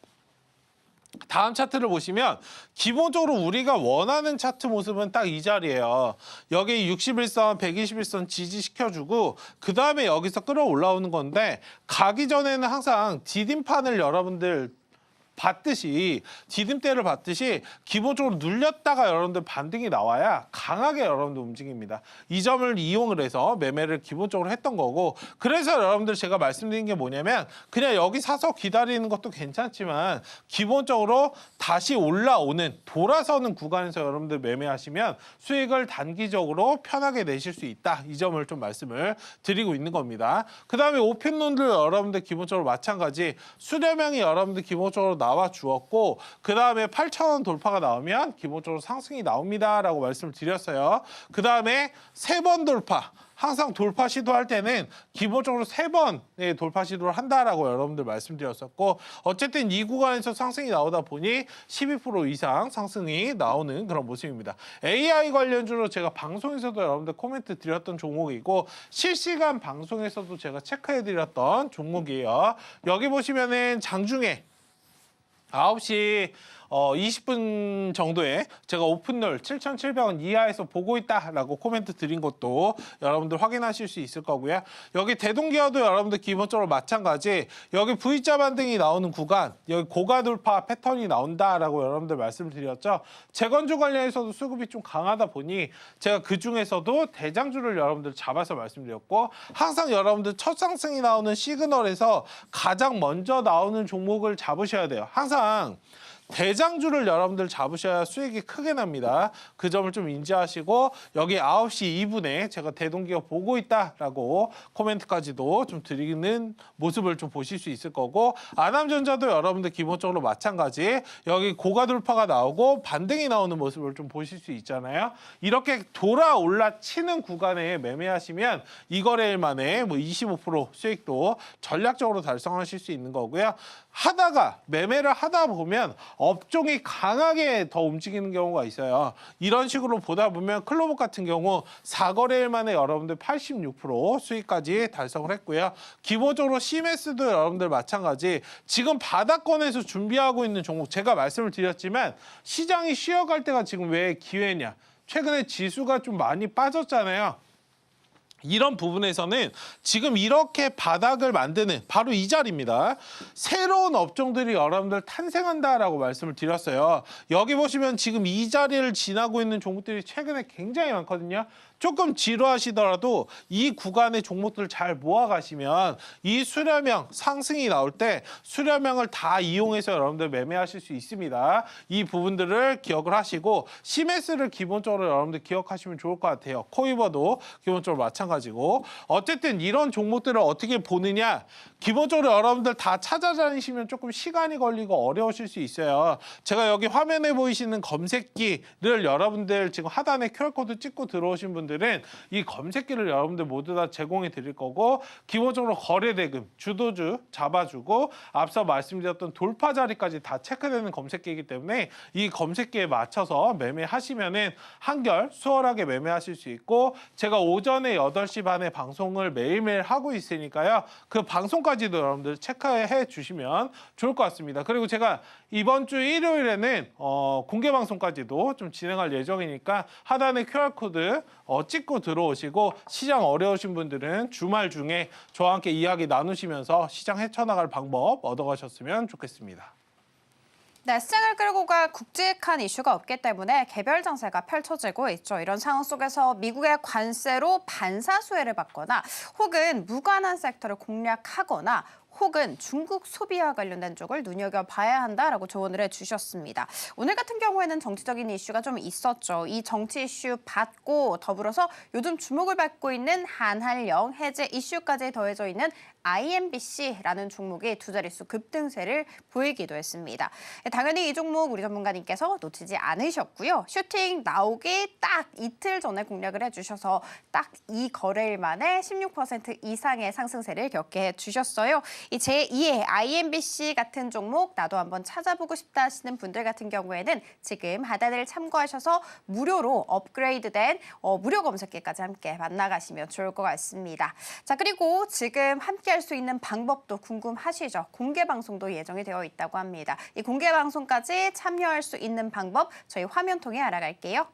다음 차트를 보시면 기본적으로 우리가 원하는 차트 모습은 딱 이 자리예요. 여기 61선, 121선 지지시켜주고 그 다음에 여기서 끌어올라오는 건데 가기 전에는 항상 디딤판을 여러분들 디딤대를 받듯이 기본적으로 눌렸다가 여러분들 반등이 나와야 강하게 여러분들 움직입니다. 이 점을 이용을 해서 매매를 기본적으로 했던 거고 그래서 여러분들 제가 말씀드린 게 뭐냐면 그냥 여기 사서 기다리는 것도 괜찮지만 기본적으로 다시 돌아서는 구간에서 여러분들 매매하시면 수익을 단기적으로 편하게 내실 수 있다. 이 점을 좀 말씀을 드리고 있는 겁니다. 그 다음에 오픈론들 여러분들 기본적으로 마찬가지 수렴형이 여러분들 기본적으로 나와 주었고 그 다음에 8,000원 돌파가 나오면 기본적으로 상승이 나옵니다라고 말씀을 드렸어요. 그 다음에 3번 돌파. 항상 돌파 시도할 때는 기본적으로 3번의 돌파 시도를 한다라고 여러분들 말씀드렸었고 어쨌든 이 구간에서 상승이 나오다 보니 12% 이상 상승이 나오는 그런 모습입니다. AI 관련주로 제가 방송에서도 여러분들 코멘트 드렸던 종목이고 실시간 방송에서도 제가 체크해드렸던 종목이에요. 여기 보시면은 장중에 9시 20분 정도에 제가 오픈롤 7,700원 이하에서 보고 있다라고 코멘트 드린 것도 여러분들 확인하실 수 있을 거고요. 여기 대동기어도 여러분들 기본적으로 마찬가지 여기 V자 반등이 나오는 구간 여기 고가 돌파 패턴이 나온다라고 여러분들 말씀을 드렸죠. 재건주 관련해서도 수급이 좀 강하다 보니 제가 그중에서도 대장주를 여러분들 잡아서 말씀드렸고 항상 여러분들 첫 상승이 나오는 시그널에서 가장 먼저 나오는 종목을 잡으셔야 돼요. 항상 대장주를 여러분들 잡으셔야 수익이 크게 납니다. 그 점을 좀 인지하시고 여기 9시 2분에 제가 대동기업 보고 있다라고 코멘트까지도 좀 드리는 모습을 좀 보실 수 있을 거고 아남전자도 여러분들 기본적으로 마찬가지 여기 고가 돌파가 나오고 반등이 나오는 모습을 좀 보실 수 있잖아요. 이렇게 돌아 올라치는 구간에 매매하시면 이 거래일 만에 뭐 25% 수익도 전략적으로 달성하실 수 있는 거고요. 매매를 하다 보면 업종이 강하게 더 움직이는 경우가 있어요. 이런 식으로 보다 보면 클로버 같은 경우 4거래일 만에 여러분들 86% 수익까지 달성을 했고요. 기본적으로 CMS도 여러분들 마찬가지 지금 바닥권에서 준비하고 있는 종목 제가 말씀을 드렸지만 시장이 쉬어갈 때가 지금 왜 기회냐. 최근에 지수가 좀 많이 빠졌잖아요. 이런 부분에서는 지금 이렇게 바닥을 만드는 바로 이 자리입니다. 새로운 업종들이 여러분들 탄생한다라고 말씀을 드렸어요. 여기 보시면 지금 이 자리를 지나고 있는 종목들이 최근에 굉장히 많거든요. 조금 지루하시더라도 이 구간의 종목들을 잘 모아가시면 이 수렴형 상승이 나올 때 수렴형을 다 이용해서 여러분들 매매하실 수 있습니다. 이 부분들을 기억을 하시고 CMS를 기본적으로 여러분들 기억하시면 좋을 것 같아요. 코이버도 기본적으로 마찬가지고 어쨌든 이런 종목들을 어떻게 보느냐 기본적으로 여러분들 다 찾아다니시면 조금 시간이 걸리고 어려우실 수 있어요. 제가 여기 화면에 보이시는 검색기를 여러분들 지금 하단에 QR코드 찍고 들어오신 분들은 이 검색기를 여러분들 모두 다 제공해 드릴 거고, 기본적으로 거래대금, 주도주 잡아주고 앞서 말씀드렸던 돌파 자리까지 다 체크되는 검색기이기 때문에 이 검색기에 맞춰서 매매하시면은 한결 수월하게 매매하실 수 있고, 제가 오전에 8시 반에 방송을 매일매일 하고 있으니까요. 그 방송까지도 여러분들 체크해 주시면 좋을 것 같습니다. 그리고 제가 이번 주 일요일에는 공개 방송까지도 좀 진행할 예정이니까 하단에 QR코드 찍고 들어오시고, 시장 어려우신 분들은 주말 중에 저와 함께 이야기 나누시면서 시장 헤쳐나갈 방법 얻어가셨으면 좋겠습니다. 네, 시장을 끌고 갈 굵직한 이슈가 없기 때문에 개별 장세가 펼쳐지고 있죠. 이런 상황 속에서 미국의 관세로 반사수혜를 받거나 혹은 무관한 섹터를 공략하거나 혹은 중국 소비와 관련된 쪽을 눈여겨봐야 한다라고 조언을 해주셨습니다. 오늘 같은 경우에는 정치적인 이슈가 좀 있었죠. 이 정치 이슈 받고 더불어서 요즘 주목을 받고 있는 한한령 해제 이슈까지 더해져 있는 IMBC라는 종목이 두 자릿수 급등세를 보이기도 했습니다. 당연히 이 종목 우리 전문가님께서 놓치지 않으셨고요. 슈팅 나오기 딱 이틀 전에 공략을 해주셔서 딱 이 거래일 만에 16% 이상의 상승세를 겪게 해주셨어요. 이 제2의 IMBC 같은 종목 나도 한번 찾아보고 싶다 하시는 분들 같은 경우에는 지금 하단을 참고하셔서 무료로 업그레이드된 무료 검색기까지 함께 만나가시면 좋을 것 같습니다. 자, 그리고 지금 함께 할 수 있는 방법도 궁금하시죠? 공개 방송도 예정이 되어 있다고 합니다. 이 공개 방송까지 참여할 수 있는 방법 저희 화면 통해 알아갈게요.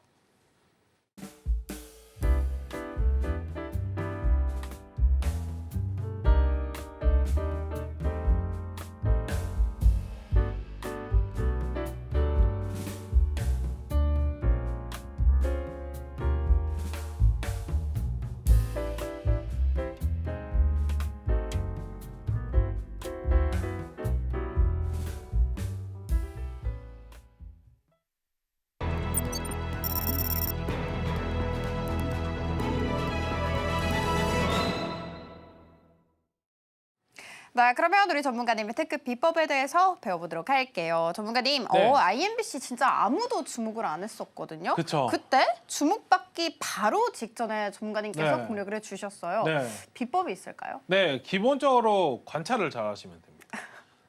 네, 그러면 우리 전문가님의 특급 비법에 대해서 배워보도록 할게요. 전문가님, 네. IMBC 진짜 아무도 주목을 안 했었거든요. 그쵸. 그때 주목받기 바로 직전에 전문가님께서 네. 공략을 해주셨어요. 네. 비법이 있을까요? 네, 기본적으로 관찰을 잘 하시면 됩니다.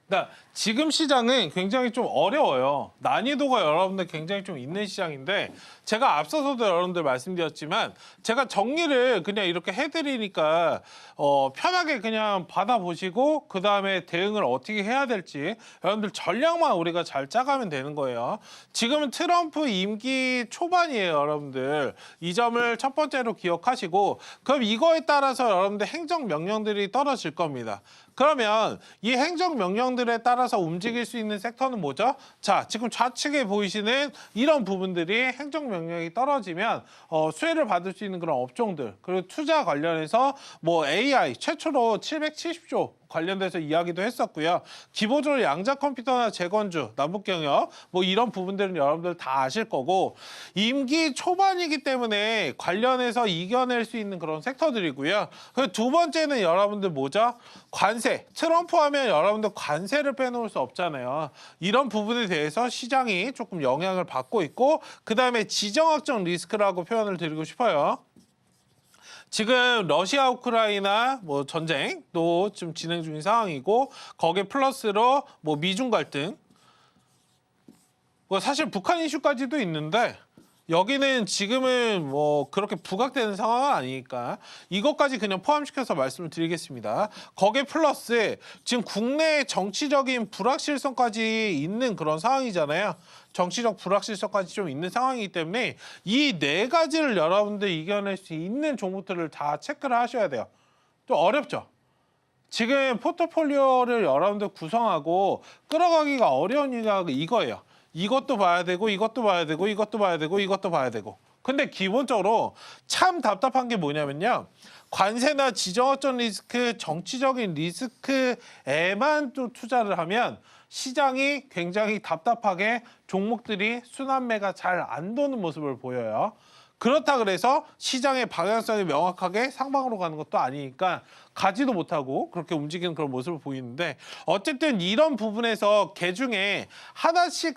그러니까 지금 시장은 굉장히 좀 어려워요. 난이도가 여러분들 굉장히 좀 있는 시장인데, 제가 앞서서도 여러분들 말씀드렸지만 제가 정리를 그냥 이렇게 해드리니까 편하게 그냥 받아보시고 그 다음에 대응을 어떻게 해야 될지 여러분들 전략만 우리가 잘 짜가면 되는 거예요. 지금은 트럼프 임기 초반이에요, 여러분들. 이 점을 첫 번째로 기억하시고, 그럼 이거에 따라서 여러분들 행정 명령들이 떨어질 겁니다. 그러면 이 행정 명령들에 따라서 움직일 수 있는 섹터는 뭐죠? 자, 지금 좌측에 보이시는 이런 부분들이 행정 명령이 떨어지면 수혜를 받을 수 있는 그런 업종들, 그리고 투자 관련해서 뭐 AI 최초로 770조 관련돼서 이야기도 했었고요. 기본적으로 양자 컴퓨터나 재건주, 남북경협 뭐 이런 부분들은 여러분들 다 아실 거고, 임기 초반이기 때문에 관련해서 이겨낼 수 있는 그런 섹터들이고요. 그 두 번째는 여러분들 뭐죠? 관세. 트럼프 하면 여러분들 관세를 빼놓을 수 없잖아요. 이런 부분에 대해서 시장이 조금 영향을 받고 있고, 그 다음에 지정학적 리스크라고 표현을 드리고 싶어요. 지금 러시아 우크라이나 뭐 전쟁도 좀 진행 중인 상황이고, 거기에 플러스로 뭐 미중 갈등, 뭐 사실 북한 이슈까지도 있는데 여기는 지금은 뭐 그렇게 부각되는 상황은 아니니까 이것까지 그냥 포함시켜서 말씀을 드리겠습니다. 거기에 플러스 지금 국내 정치적인 불확실성까지 있는 그런 상황이잖아요. 정치적 불확실성까지 좀 있는 상황이기 때문에 이 네 가지를 여러분들 이겨낼 수 있는 종목들을 다 체크를 하셔야 돼요. 좀 어렵죠? 지금 포트폴리오를 여러분들 구성하고 끌어가기가 어려운 이유가 이거예요. 이것도 봐야 되고, 이것도 봐야 되고, 이것도 봐야 되고, 이것도 봐야 되고. 근데 기본적으로 참 답답한 게 뭐냐면요. 관세나 지정학적 리스크, 정치적인 리스크에만 또 투자를 하면 시장이 굉장히 답답하게 종목들이 순환매가 잘 안 도는 모습을 보여요. 그렇다 그래서 시장의 방향성이 명확하게 상방으로 가는 것도 아니니까 가지도 못하고 그렇게 움직이는 그런 모습을 보이는데 어쨌든 이런 부분에서 개 중에 하나씩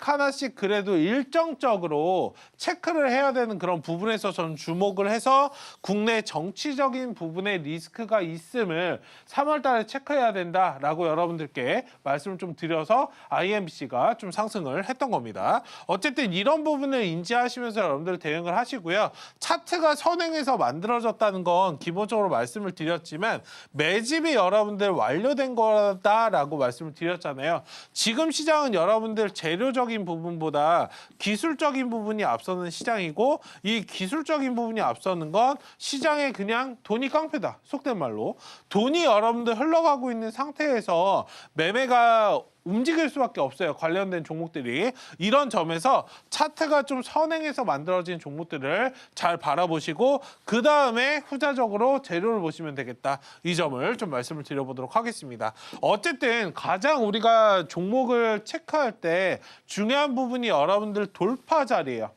그래도 일정적으로 체크를 해야 되는 그런 부분에서 저는 주목을 해서 국내 정치적인 부분에 리스크가 있음을 3월 달에 체크해야 된다라고 여러분들께 말씀을 좀 드려서 IMBC가 좀 상승을 했던 겁니다. 어쨌든 이런 부분을 인지하시면서 여러분들 대응을 하시고요. 차트가 선행해서 만들어졌다는 건 기본적으로 말씀을 드렸지만 매집이 여러분들 완료된 거다라고 말씀을 드렸잖아요. 지금 시장은 여러분들 재료적인 부분보다 기술적인 부분이 앞서는 시장이고 이 기술적인 부분이 앞서는 건 시장에 그냥 돈이 깡패다. 속된 말로. 돈이 여러분들 흘러가고 있는 상태에서 매매가 움직일 수밖에 없어요. 관련된 종목들이. 이런 점에서 차트가 좀 선행해서 만들어진 종목들을 잘 바라보시고 그 다음에 후자적으로 재료를 보시면 되겠다. 이 점을 좀 말씀을 드려보도록 하겠습니다. 어쨌든 가장 우리가 종목을 체크할 때 중요한 부분이 여러분들 돌파 자리예요.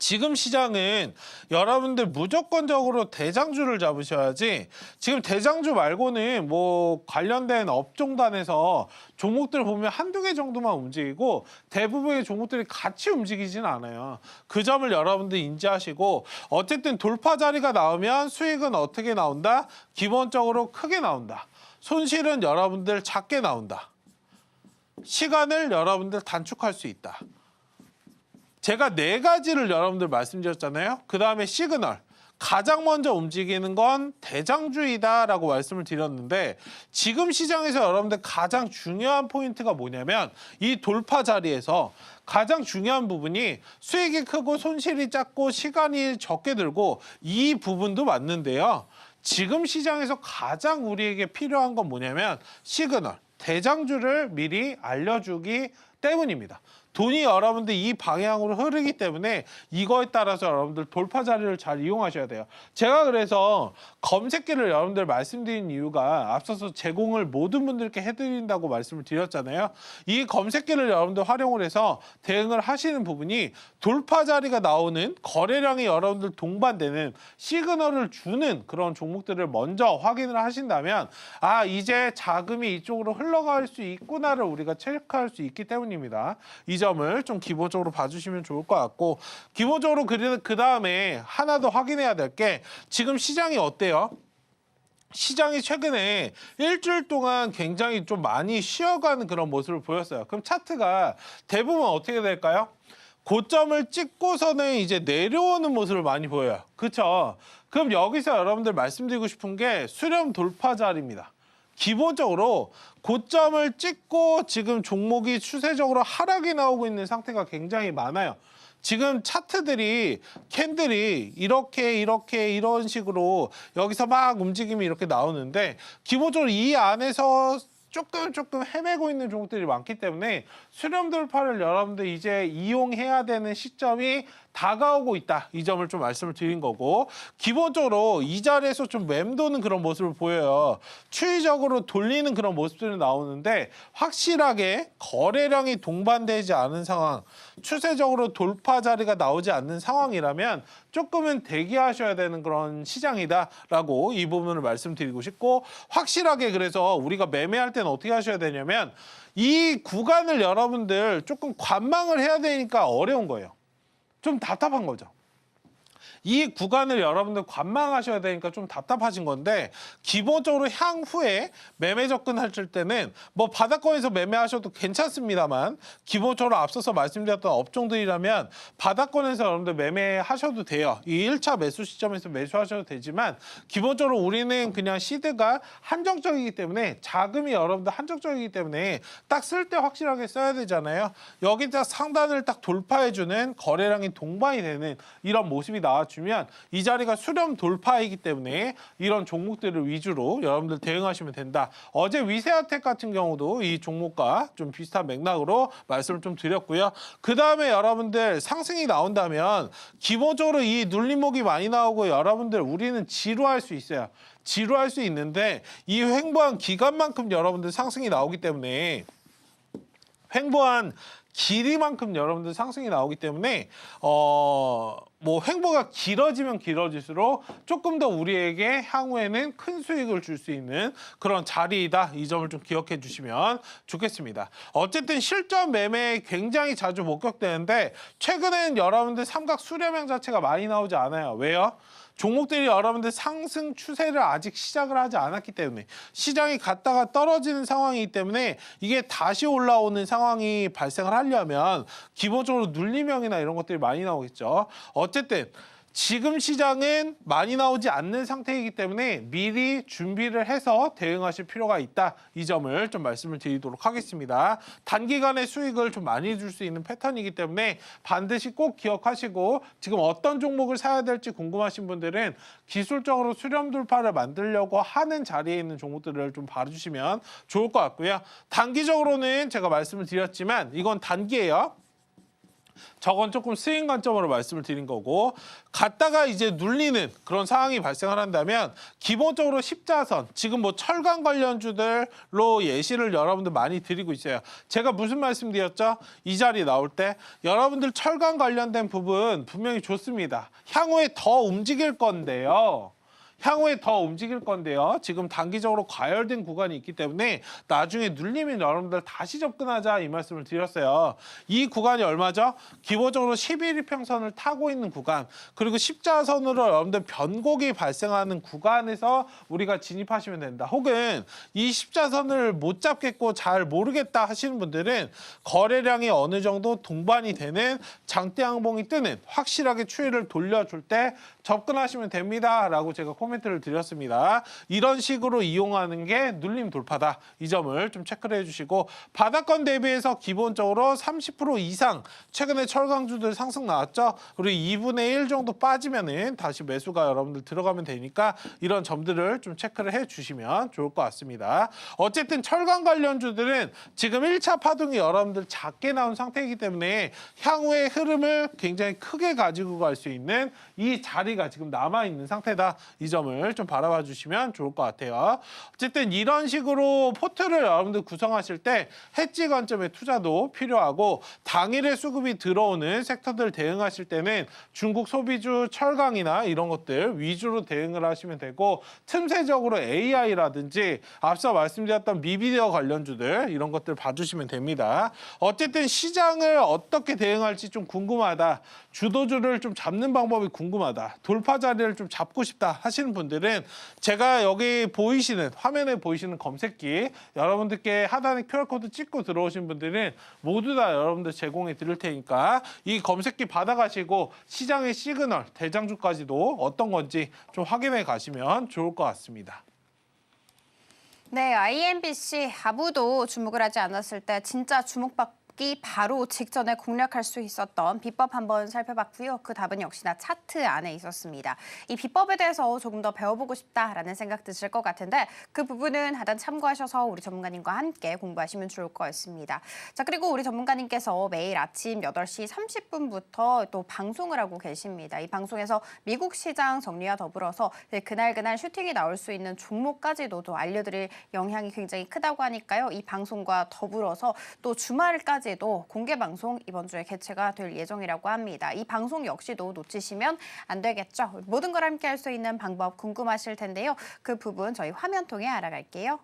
지금 시장은 여러분들 무조건적으로 대장주를 잡으셔야지 지금 대장주 말고는 뭐 관련된 업종단에서 종목들 보면 한두 개 정도만 움직이고 대부분의 종목들이 같이 움직이지는 않아요. 그 점을 여러분들 인지하시고 어쨌든 돌파 자리가 나오면 수익은 어떻게 나온다? 기본적으로 크게 나온다. 손실은 여러분들 작게 나온다. 시간을 여러분들 단축할 수 있다. 제가 4가지를 여러분들 말씀드렸잖아요. 그 다음에 시그널. 가장 먼저 움직이는 건 대장주이다라고 말씀을 드렸는데 지금 시장에서 여러분들 가장 중요한 포인트가 뭐냐면 이 돌파 자리에서 가장 중요한 부분이 수익이 크고 손실이 작고 시간이 적게 들고 이 부분도 맞는데요. 지금 시장에서 가장 우리에게 필요한 건 뭐냐면 시그널. 대장주를 미리 알려주기 때문입니다. 돈이 여러분들 이 방향으로 흐르기 때문에 이거에 따라서 여러분들 돌파 자리를 잘 이용하셔야 돼요. 제가 그래서 검색기를 여러분들 말씀드린 이유가 앞서서 제공을 모든 분들께 해드린다고 말씀을 드렸잖아요. 이 검색기를 여러분들 활용을 해서 대응을 하시는 부분이 돌파 자리가 나오는 거래량이 여러분들 동반되는 시그널을 주는 그런 종목들을 먼저 확인을 하신다면 아 이제 자금이 이쪽으로 흘러갈 수 있구나를 우리가 체크할 수 있기 때문입니다. 이 점을 좀 기본적으로 봐주시면 좋을 것 같고 기본적으로 그 다음에 하나 더 확인해야 될 게 지금 시장이 어때요? 시장이 최근에 일주일 동안 굉장히 좀 많이 쉬어가는 그런 모습을 보였어요. 그럼 차트가 대부분 어떻게 될까요? 고점을 찍고서는 이제 내려오는 모습을 많이 보여요. 그렇죠? 그럼 여기서 여러분들 말씀드리고 싶은 게 수렴 돌파 자리입니다. 기본적으로 고점을 찍고 지금 종목이 추세적으로 하락이 나오고 있는 상태가 굉장히 많아요. 지금 차트들이 캔들이 이런 식으로 여기서 막 움직임이 이렇게 나오는데 기본적으로 이 안에서 조금 헤매고 있는 종목들이 많기 때문에 수렴 돌파를 여러분들 이제 이용해야 되는 시점이 다가오고 있다. 이 점을 좀 말씀을 드린 거고 기본적으로 이 자리에서 좀 맴도는 그런 모습을 보여요. 추이적으로 돌리는 그런 모습들이 나오는데 확실하게 거래량이 동반되지 않은 상황, 추세적으로 돌파 자리가 나오지 않는 상황이라면 조금은 대기하셔야 되는 그런 시장이다라고 이 부분을 말씀드리고 싶고 확실하게 그래서 우리가 매매할 때는 어떻게 하셔야 되냐면 이 구간을 여러분들 조금 관망을 해야 되니까 어려운 거예요. 좀 답답한 거죠. 이 구간을 여러분들 관망하셔야 되니까 좀 답답하신 건데 기본적으로 향후에 매매 접근하실 때는 뭐 바닥권에서 매매하셔도 괜찮습니다만 기본적으로 앞서서 말씀드렸던 업종들이라면 바닥권에서 여러분들 매매하셔도 돼요. 이 1차 매수 시점에서 매수하셔도 되지만 기본적으로 우리는 그냥 시드가 한정적이기 때문에 자금이 여러분들 한정적이기 때문에 딱 쓸 때 확실하게 써야 되잖아요. 여기다 상단을 딱 돌파해주는 거래량이 동반이 되는 이런 모습이 나왔죠. 주면 이 자리가 수렴 돌파이기 때문에 이런 종목들을 위주로 여러분들 대응하시면 된다. 어제 위세아텍 같은 경우도 이 종목과 좀 비슷한 맥락으로 말씀을 좀 드렸고요. 그 다음에 여러분들 상승이 나온다면 기본적으로 이 눌림목이 많이 나오고 여러분들 우리는 지루할 수 있어요. 지루할 수 있는데 이 횡보한 기간만큼 여러분들 상승이 나오기 때문에 횡보한 길이만큼 여러분들 상승이 나오기 때문에 뭐 횡보가 길어지면 길어질수록 조금 더 우리에게 향후에는 큰 수익을 줄 수 있는 그런 자리이다. 이 점을 좀 기억해 주시면 좋겠습니다. 어쨌든 실전 매매 굉장히 자주 목격되는데 최근엔 여러분들 삼각 수렴형 자체가 많이 나오지 않아요. 왜요? 종목들이 여러분들 상승 추세를 아직 시작을 하지 않았기 때문에 시장이 갔다가 떨어지는 상황이기 때문에 이게 다시 올라오는 상황이 발생을 하려면 기본적으로 눌림형이나 이런 것들이 많이 나오겠죠. 어쨌든 지금 시장은 많이 나오지 않는 상태이기 때문에 미리 준비를 해서 대응하실 필요가 있다. 이 점을 좀 말씀을 드리도록 하겠습니다. 단기간에 수익을 좀 많이 줄 수 있는 패턴이기 때문에 반드시 꼭 기억하시고 지금 어떤 종목을 사야 될지 궁금하신 분들은 기술적으로 수렴 돌파를 만들려고 하는 자리에 있는 종목들을 좀 봐주시면 좋을 것 같고요. 단기적으로는 제가 말씀을 드렸지만 이건 단기예요. 저건 조금 스윙 관점으로 말씀을 드린 거고 갔다가 이제 눌리는 그런 상황이 발생을 한다면 기본적으로 십자선 지금 뭐 철강 관련주들로 예시를 여러분들 많이 드리고 있어요. 제가 무슨 말씀 드렸죠? 이 자리 나올 때 여러분들 철강 관련된 부분 분명히 좋습니다. 향후에 더 움직일 건데요. 지금 단기적으로 과열된 구간이 있기 때문에 나중에 눌리면 여러분들 다시 접근하자 이 말씀을 드렸어요. 이 구간이 얼마죠? 기본적으로 11일평선을 타고 있는 구간 그리고 십자선으로 여러분들 변곡이 발생하는 구간에서 우리가 진입하시면 된다. 혹은 이 십자선을 못 잡겠고 잘 모르겠다 하시는 분들은 거래량이 어느 정도 동반이 되는 장대 양봉이 뜨는 확실하게 추이를 돌려줄 때 접근하시면 됩니다. 라고 제가 코멘트를 드렸습니다. 이런 식으로 이용하는 게 눌림 돌파다. 이 점을 좀 체크를 해주시고 바닥권 대비해서 기본적으로 30% 이상 최근에 철강주들 상승 나왔죠. 그리고 2분의 1 정도 빠지면은 다시 매수가 여러분들 들어가면 되니까 이런 점들을 좀 체크를 해주시면 좋을 것 같습니다. 어쨌든 철강 관련주들은 지금 1차 파동이 여러분들 작게 나온 상태이기 때문에 향후의 흐름을 굉장히 크게 가지고 갈 수 있는 이 자리가 지금 남아있는 상태다. 이 점을 좀 바라봐 주시면 좋을 것 같아요. 어쨌든 이런 식으로 포트를 여러분들 구성하실 때 해지 관점의 투자도 필요하고 당일에 수급이 들어오는 섹터들 대응하실 때는 중국 소비주 철강이나 이런 것들 위주로 대응을 하시면 되고 틈새적으로 AI라든지 앞서 말씀드렸던 미비디어 관련주들 이런 것들 봐주시면 됩니다. 어쨌든 시장을 어떻게 대응할지 좀 궁금하다. 주도주를 좀 잡는 방법이 궁금하다. 돌파 자리를 좀 잡고 싶다 하시는 분들은 제가 여기 보이시는 화면에 보이시는 검색기 여러분들께 하단에 QR코드 찍고 들어오신 분들은 모두 다 여러분들 제공해 드릴 테니까 이 검색기 받아가시고 시장의 시그널 대장주까지도 어떤 건지 좀 확인해 가시면 좋을 것 같습니다. 네, IMBC 아무도 주목을 하지 않았을 때 진짜 주목받기 바로 직전에 공략할 수 있었던 비법 한번 살펴봤고요. 그 답은 역시나 차트 안에 있었습니다. 이 비법에 대해서 조금 더 배워보고 싶다라는 생각 드실 것 같은데 그 부분은 하단 참고하셔서 우리 전문가님과 함께 공부하시면 좋을 것 같습니다. 자, 그리고 우리 전문가님께서 매일 아침 8시 30분부터 또 방송을 하고 계십니다. 이 방송에서 미국 시장 정리와 더불어서 그날 슈팅이 나올 수 있는 종목까지도 또 알려드릴 영향이 굉장히 크다고 하니까요. 이 방송과 더불어서 또 주말까지도 공개 방송 이번 주에 개최가 될 예정이라고 합니다. 이 방송 역시도 놓치시면 안 되겠죠. 모든 걸 함께 할 수 있는 방법 궁금하실 텐데요. 그 부분 저희 화면 통해 알아갈게요.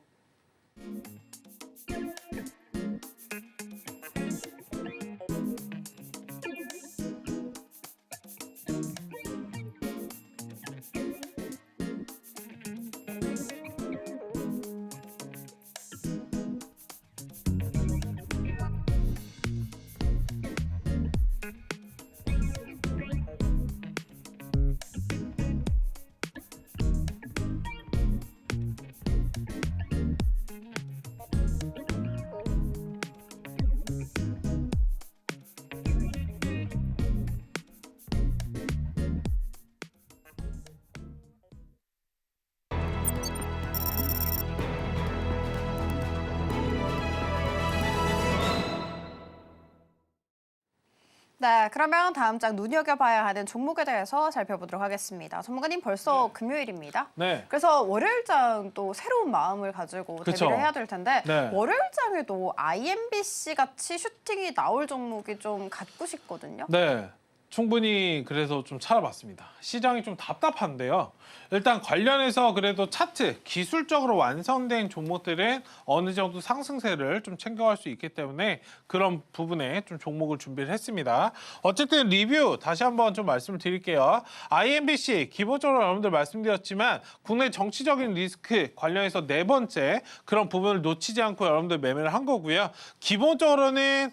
네, 그러면 다음 장 눈여겨봐야 하는 종목에 대해서 살펴보도록 하겠습니다. 전문가님 벌써 금요일입니다. 네. 그래서 월요일장 또 새로운 마음을 가지고 그쵸. 대비를 해야 될 텐데 네. 월요일장에도 IMBC 같이 슈팅이 나올 종목이 좀 갖고 싶거든요. 네. 충분히 그래서 좀 찾아봤습니다. 시장이 좀 답답한데요. 일단 관련해서 그래도 차트 기술적으로 완성된 종목들은 어느 정도 상승세를 좀 챙겨갈 수 있기 때문에 그런 부분에 좀 종목을 준비를 했습니다. 어쨌든 리뷰 다시 한번 좀 말씀을 드릴게요. IMBC 기본적으로 여러분들 말씀드렸지만 국내 정치적인 리스크 관련해서 네 번째 그런 부분을 놓치지 않고 여러분들 매매를 한 거고요. 기본적으로는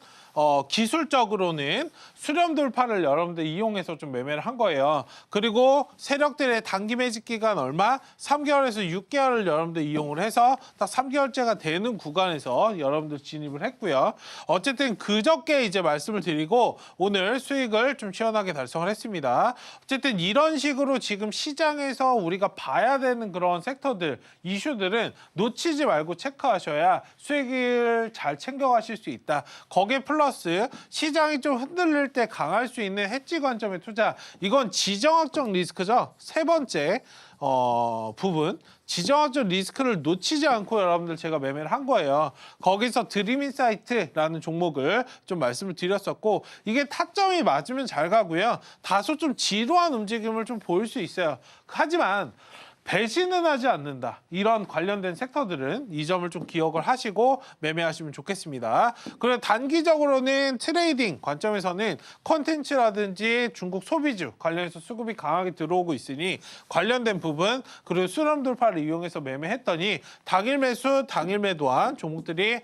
기술적으로는 수렴 돌파를 여러분들 이용해서 좀 매매를 한 거예요. 그리고 세력들의 단기 매직 기간 얼마? 3개월에서 6개월을 여러분들 이용을 해서 딱 3개월째가 되는 구간에서 여러분들 진입을 했고요. 어쨌든 그저께 이제 말씀을 드리고 오늘 수익을 좀 시원하게 달성을 했습니다. 어쨌든 이런 식으로 지금 시장에서 우리가 봐야 되는 그런 섹터들, 이슈들은 놓치지 말고 체크하셔야 수익을 잘 챙겨가실 수 있다. 거기에 플러스 시장이 좀 흔들릴 때 강할 수 있는 해지 관점의 투자. 이건 지정학적 리스크죠. 세 번째 부분. 지정학적 리스크를 놓치지 않고 여러분들 제가 매매를 한 거예요. 거기서 드림인사이트라는 종목을 좀 말씀을 드렸었고 이게 타점이 맞으면 잘 가고요. 다소 좀 지루한 움직임을 좀 보일 수 있어요. 하지만 배신은 하지 않는다. 이런 관련된 섹터들은 이 점을 좀 기억을 하시고 매매하시면 좋겠습니다. 그리고 단기적으로는 트레이딩 관점에서는 콘텐츠라든지 중국 소비주 관련해서 수급이 강하게 들어오고 있으니 관련된 부분 그리고 수렴 돌파를 이용해서 매매했더니 당일 매수, 당일 매도한 종목들이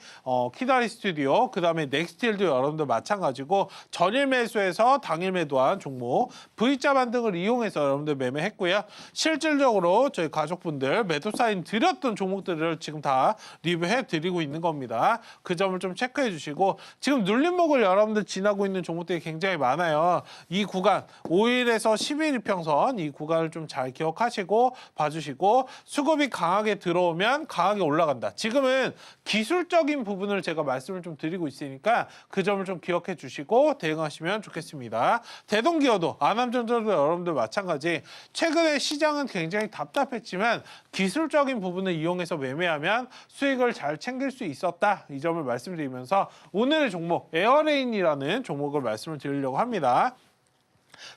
키다리 스튜디오, 그다음에 넥스틸도 여러분들 마찬가지고 전일 매수해서 당일 매도한 종목 V자 반등을 이용해서 여러분들 매매했고요. 실질적으로 저희 가족분들 매도 사인 드렸던 종목들을 지금 다 리뷰해 드리고 있는 겁니다. 그 점을 좀 체크해 주시고 지금 눌림목을 여러분들 지나고 있는 종목들이 굉장히 많아요. 이 구간 5일에서 10일 이평선 이 구간을 좀 잘 기억하시고 봐주시고 수급이 강하게 들어오면 강하게 올라간다. 지금은 기술적인 부분을 제가 말씀을 좀 드리고 있으니까 그 점을 좀 기억해 주시고 대응하시면 좋겠습니다. 대동기어도 아남전자도 여러분들 마찬가지 최근에 시장은 굉장히 답답했지만 기술적인 부분을 이용해서 매매하면 수익을 잘 챙길 수 있었다. 이 점을 말씀드리면서 오늘의 종목 에어레인이라는 종목을 말씀을 드리려고 합니다.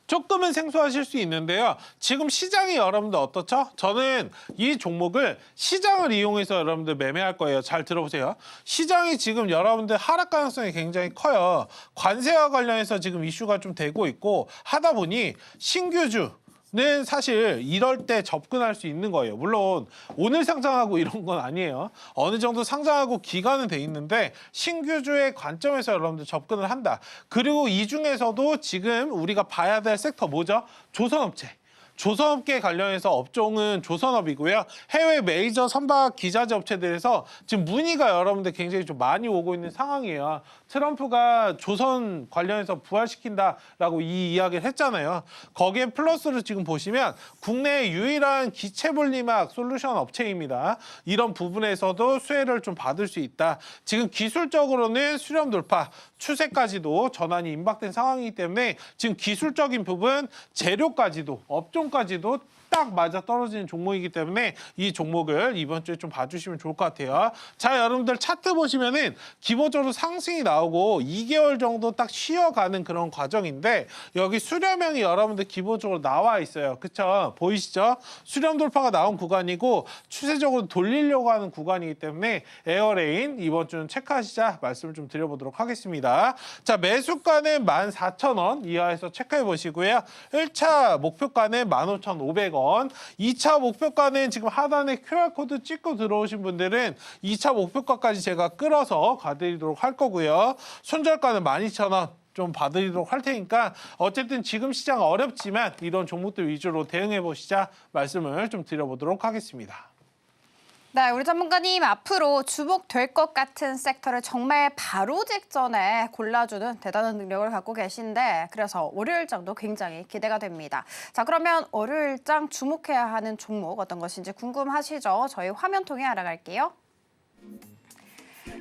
조금은 생소하실 수 있는데요. 지금 시장이 여러분들 어떻죠? 저는 이 종목을 시장을 이용해서 여러분들 매매할 거예요. 잘 들어보세요. 시장이 지금 여러분들 하락 가능성이 굉장히 커요. 관세와 관련해서 지금 이슈가 좀 되고 있고 하다 보니 신규주 는 사실 이럴 때 접근할 수 있는 거예요. 물론 오늘 상장하고 이런 건 아니에요. 어느 정도 상장하고 기간은 돼 있는데 신규주의 관점에서 여러분들 접근을 한다. 그리고 이 중에서도 지금 우리가 봐야 될 섹터 뭐죠? 조선업체. 조선업계 관련해서 업종은 조선업이고요. 해외 메이저 선박 기자재 업체들에서 지금 문의가 여러분들 굉장히 좀 많이 오고 있는 상황이에요. 트럼프가 조선 관련해서 부활시킨다라고 이 이야기를 했잖아요. 거기에 플러스로 지금 보시면 국내 유일한 기체 분리막 솔루션 업체입니다. 이런 부분에서도 수혜를 좀 받을 수 있다. 지금 기술적으로는 수렴 돌파, 추세까지도 전환이 임박된 상황이기 때문에 지금 기술적인 부분, 재료까지도 업종까지도 딱 맞아 떨어지는 종목이기 때문에 이 종목을 이번 주에 좀 봐주시면 좋을 것 같아요. 자, 여러분들 차트 보시면은 기본적으로 상승이 나오고 2개월 정도 딱 쉬어가는 그런 과정인데 여기 수렴형이 여러분들 기본적으로 나와 있어요. 그쵸? 보이시죠? 수렴 돌파가 나온 구간이고 추세적으로 돌리려고 하는 구간이기 때문에 에어레인 이번 주는 체크하시자 말씀을 좀 드려보도록 하겠습니다. 자, 매수가는 14,000원 이하에서 체크해 보시고요. 1차 목표가는 15,500원. 2차 목표가는 지금 하단에 QR코드 찍고 들어오신 분들은 2차 목표가까지 제가 끌어서 가드리도록 할 거고요. 손절가는 12,000원. 좀 봐드리도록 할 테니까 어쨌든 지금 시장 어렵지만 이런 종목들 위주로 대응해 보시자 말씀을 좀 드려보도록 하겠습니다. 네, 우리 전문가님 앞으로 주목될 것 같은 섹터를 정말 바로 직전에 골라주는 대단한 능력을 갖고 계신데 그래서 월요일장도 굉장히 기대가 됩니다. 자, 그러면 월요일장 주목해야 하는 종목 어떤 것인지 궁금하시죠? 저희 화면 통해 알아갈게요.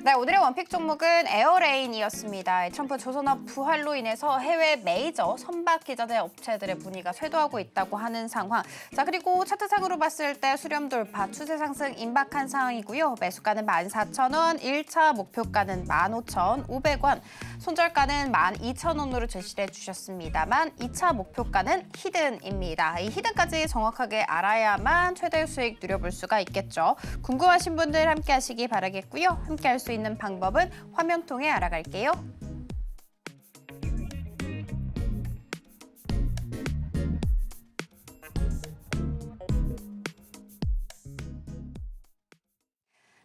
네, 오늘의 원픽 종목은 에어레인이었습니다. 트럼프 조선업 부활로 인해서 해외 메이저 선박 기자재 업체들의 문의가 쇄도하고 있다고 하는 상황. 자, 그리고 차트상으로 봤을 때 수렴 돌파, 추세 상승 임박한 상황이고요. 매수가는 14,000원, 1차 목표가는 15,500원, 손절가는 12,000원으로 제시를 해주셨습니다만 2차 목표가는 히든입니다. 이 히든까지 정확하게 알아야만 최대 수익 누려볼 수가 있겠죠. 궁금하신 분들 함께 하시기 바라겠고요. 함께 할 수 있는 방법은 화면 통해 알아갈게요.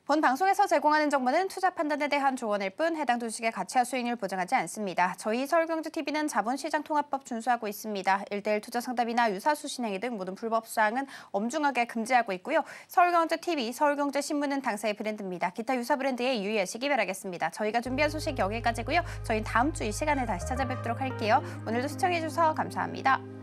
본 방송에서 제공하는 정보는 투자 판단에 대한 조언일 뿐 해당 주식의 가치와 수익률 보장하지 않습니다. 저희 서울경제TV는 자본시장통합법 준수하고 있습니다. 1:1 투자 상담이나 유사수 신행위 등 모든 불법 사항은 엄중하게 금지하고 있고요. 서울경제TV, 서울경제신문은 당사의 브랜드입니다. 기타 유사 브랜드에 유의하시기 바라겠습니다. 저희가 준비한 소식 여기까지고요. 저희는 다음 주 이 시간에 다시 찾아뵙도록 할게요. 오늘도 시청해주셔서 감사합니다.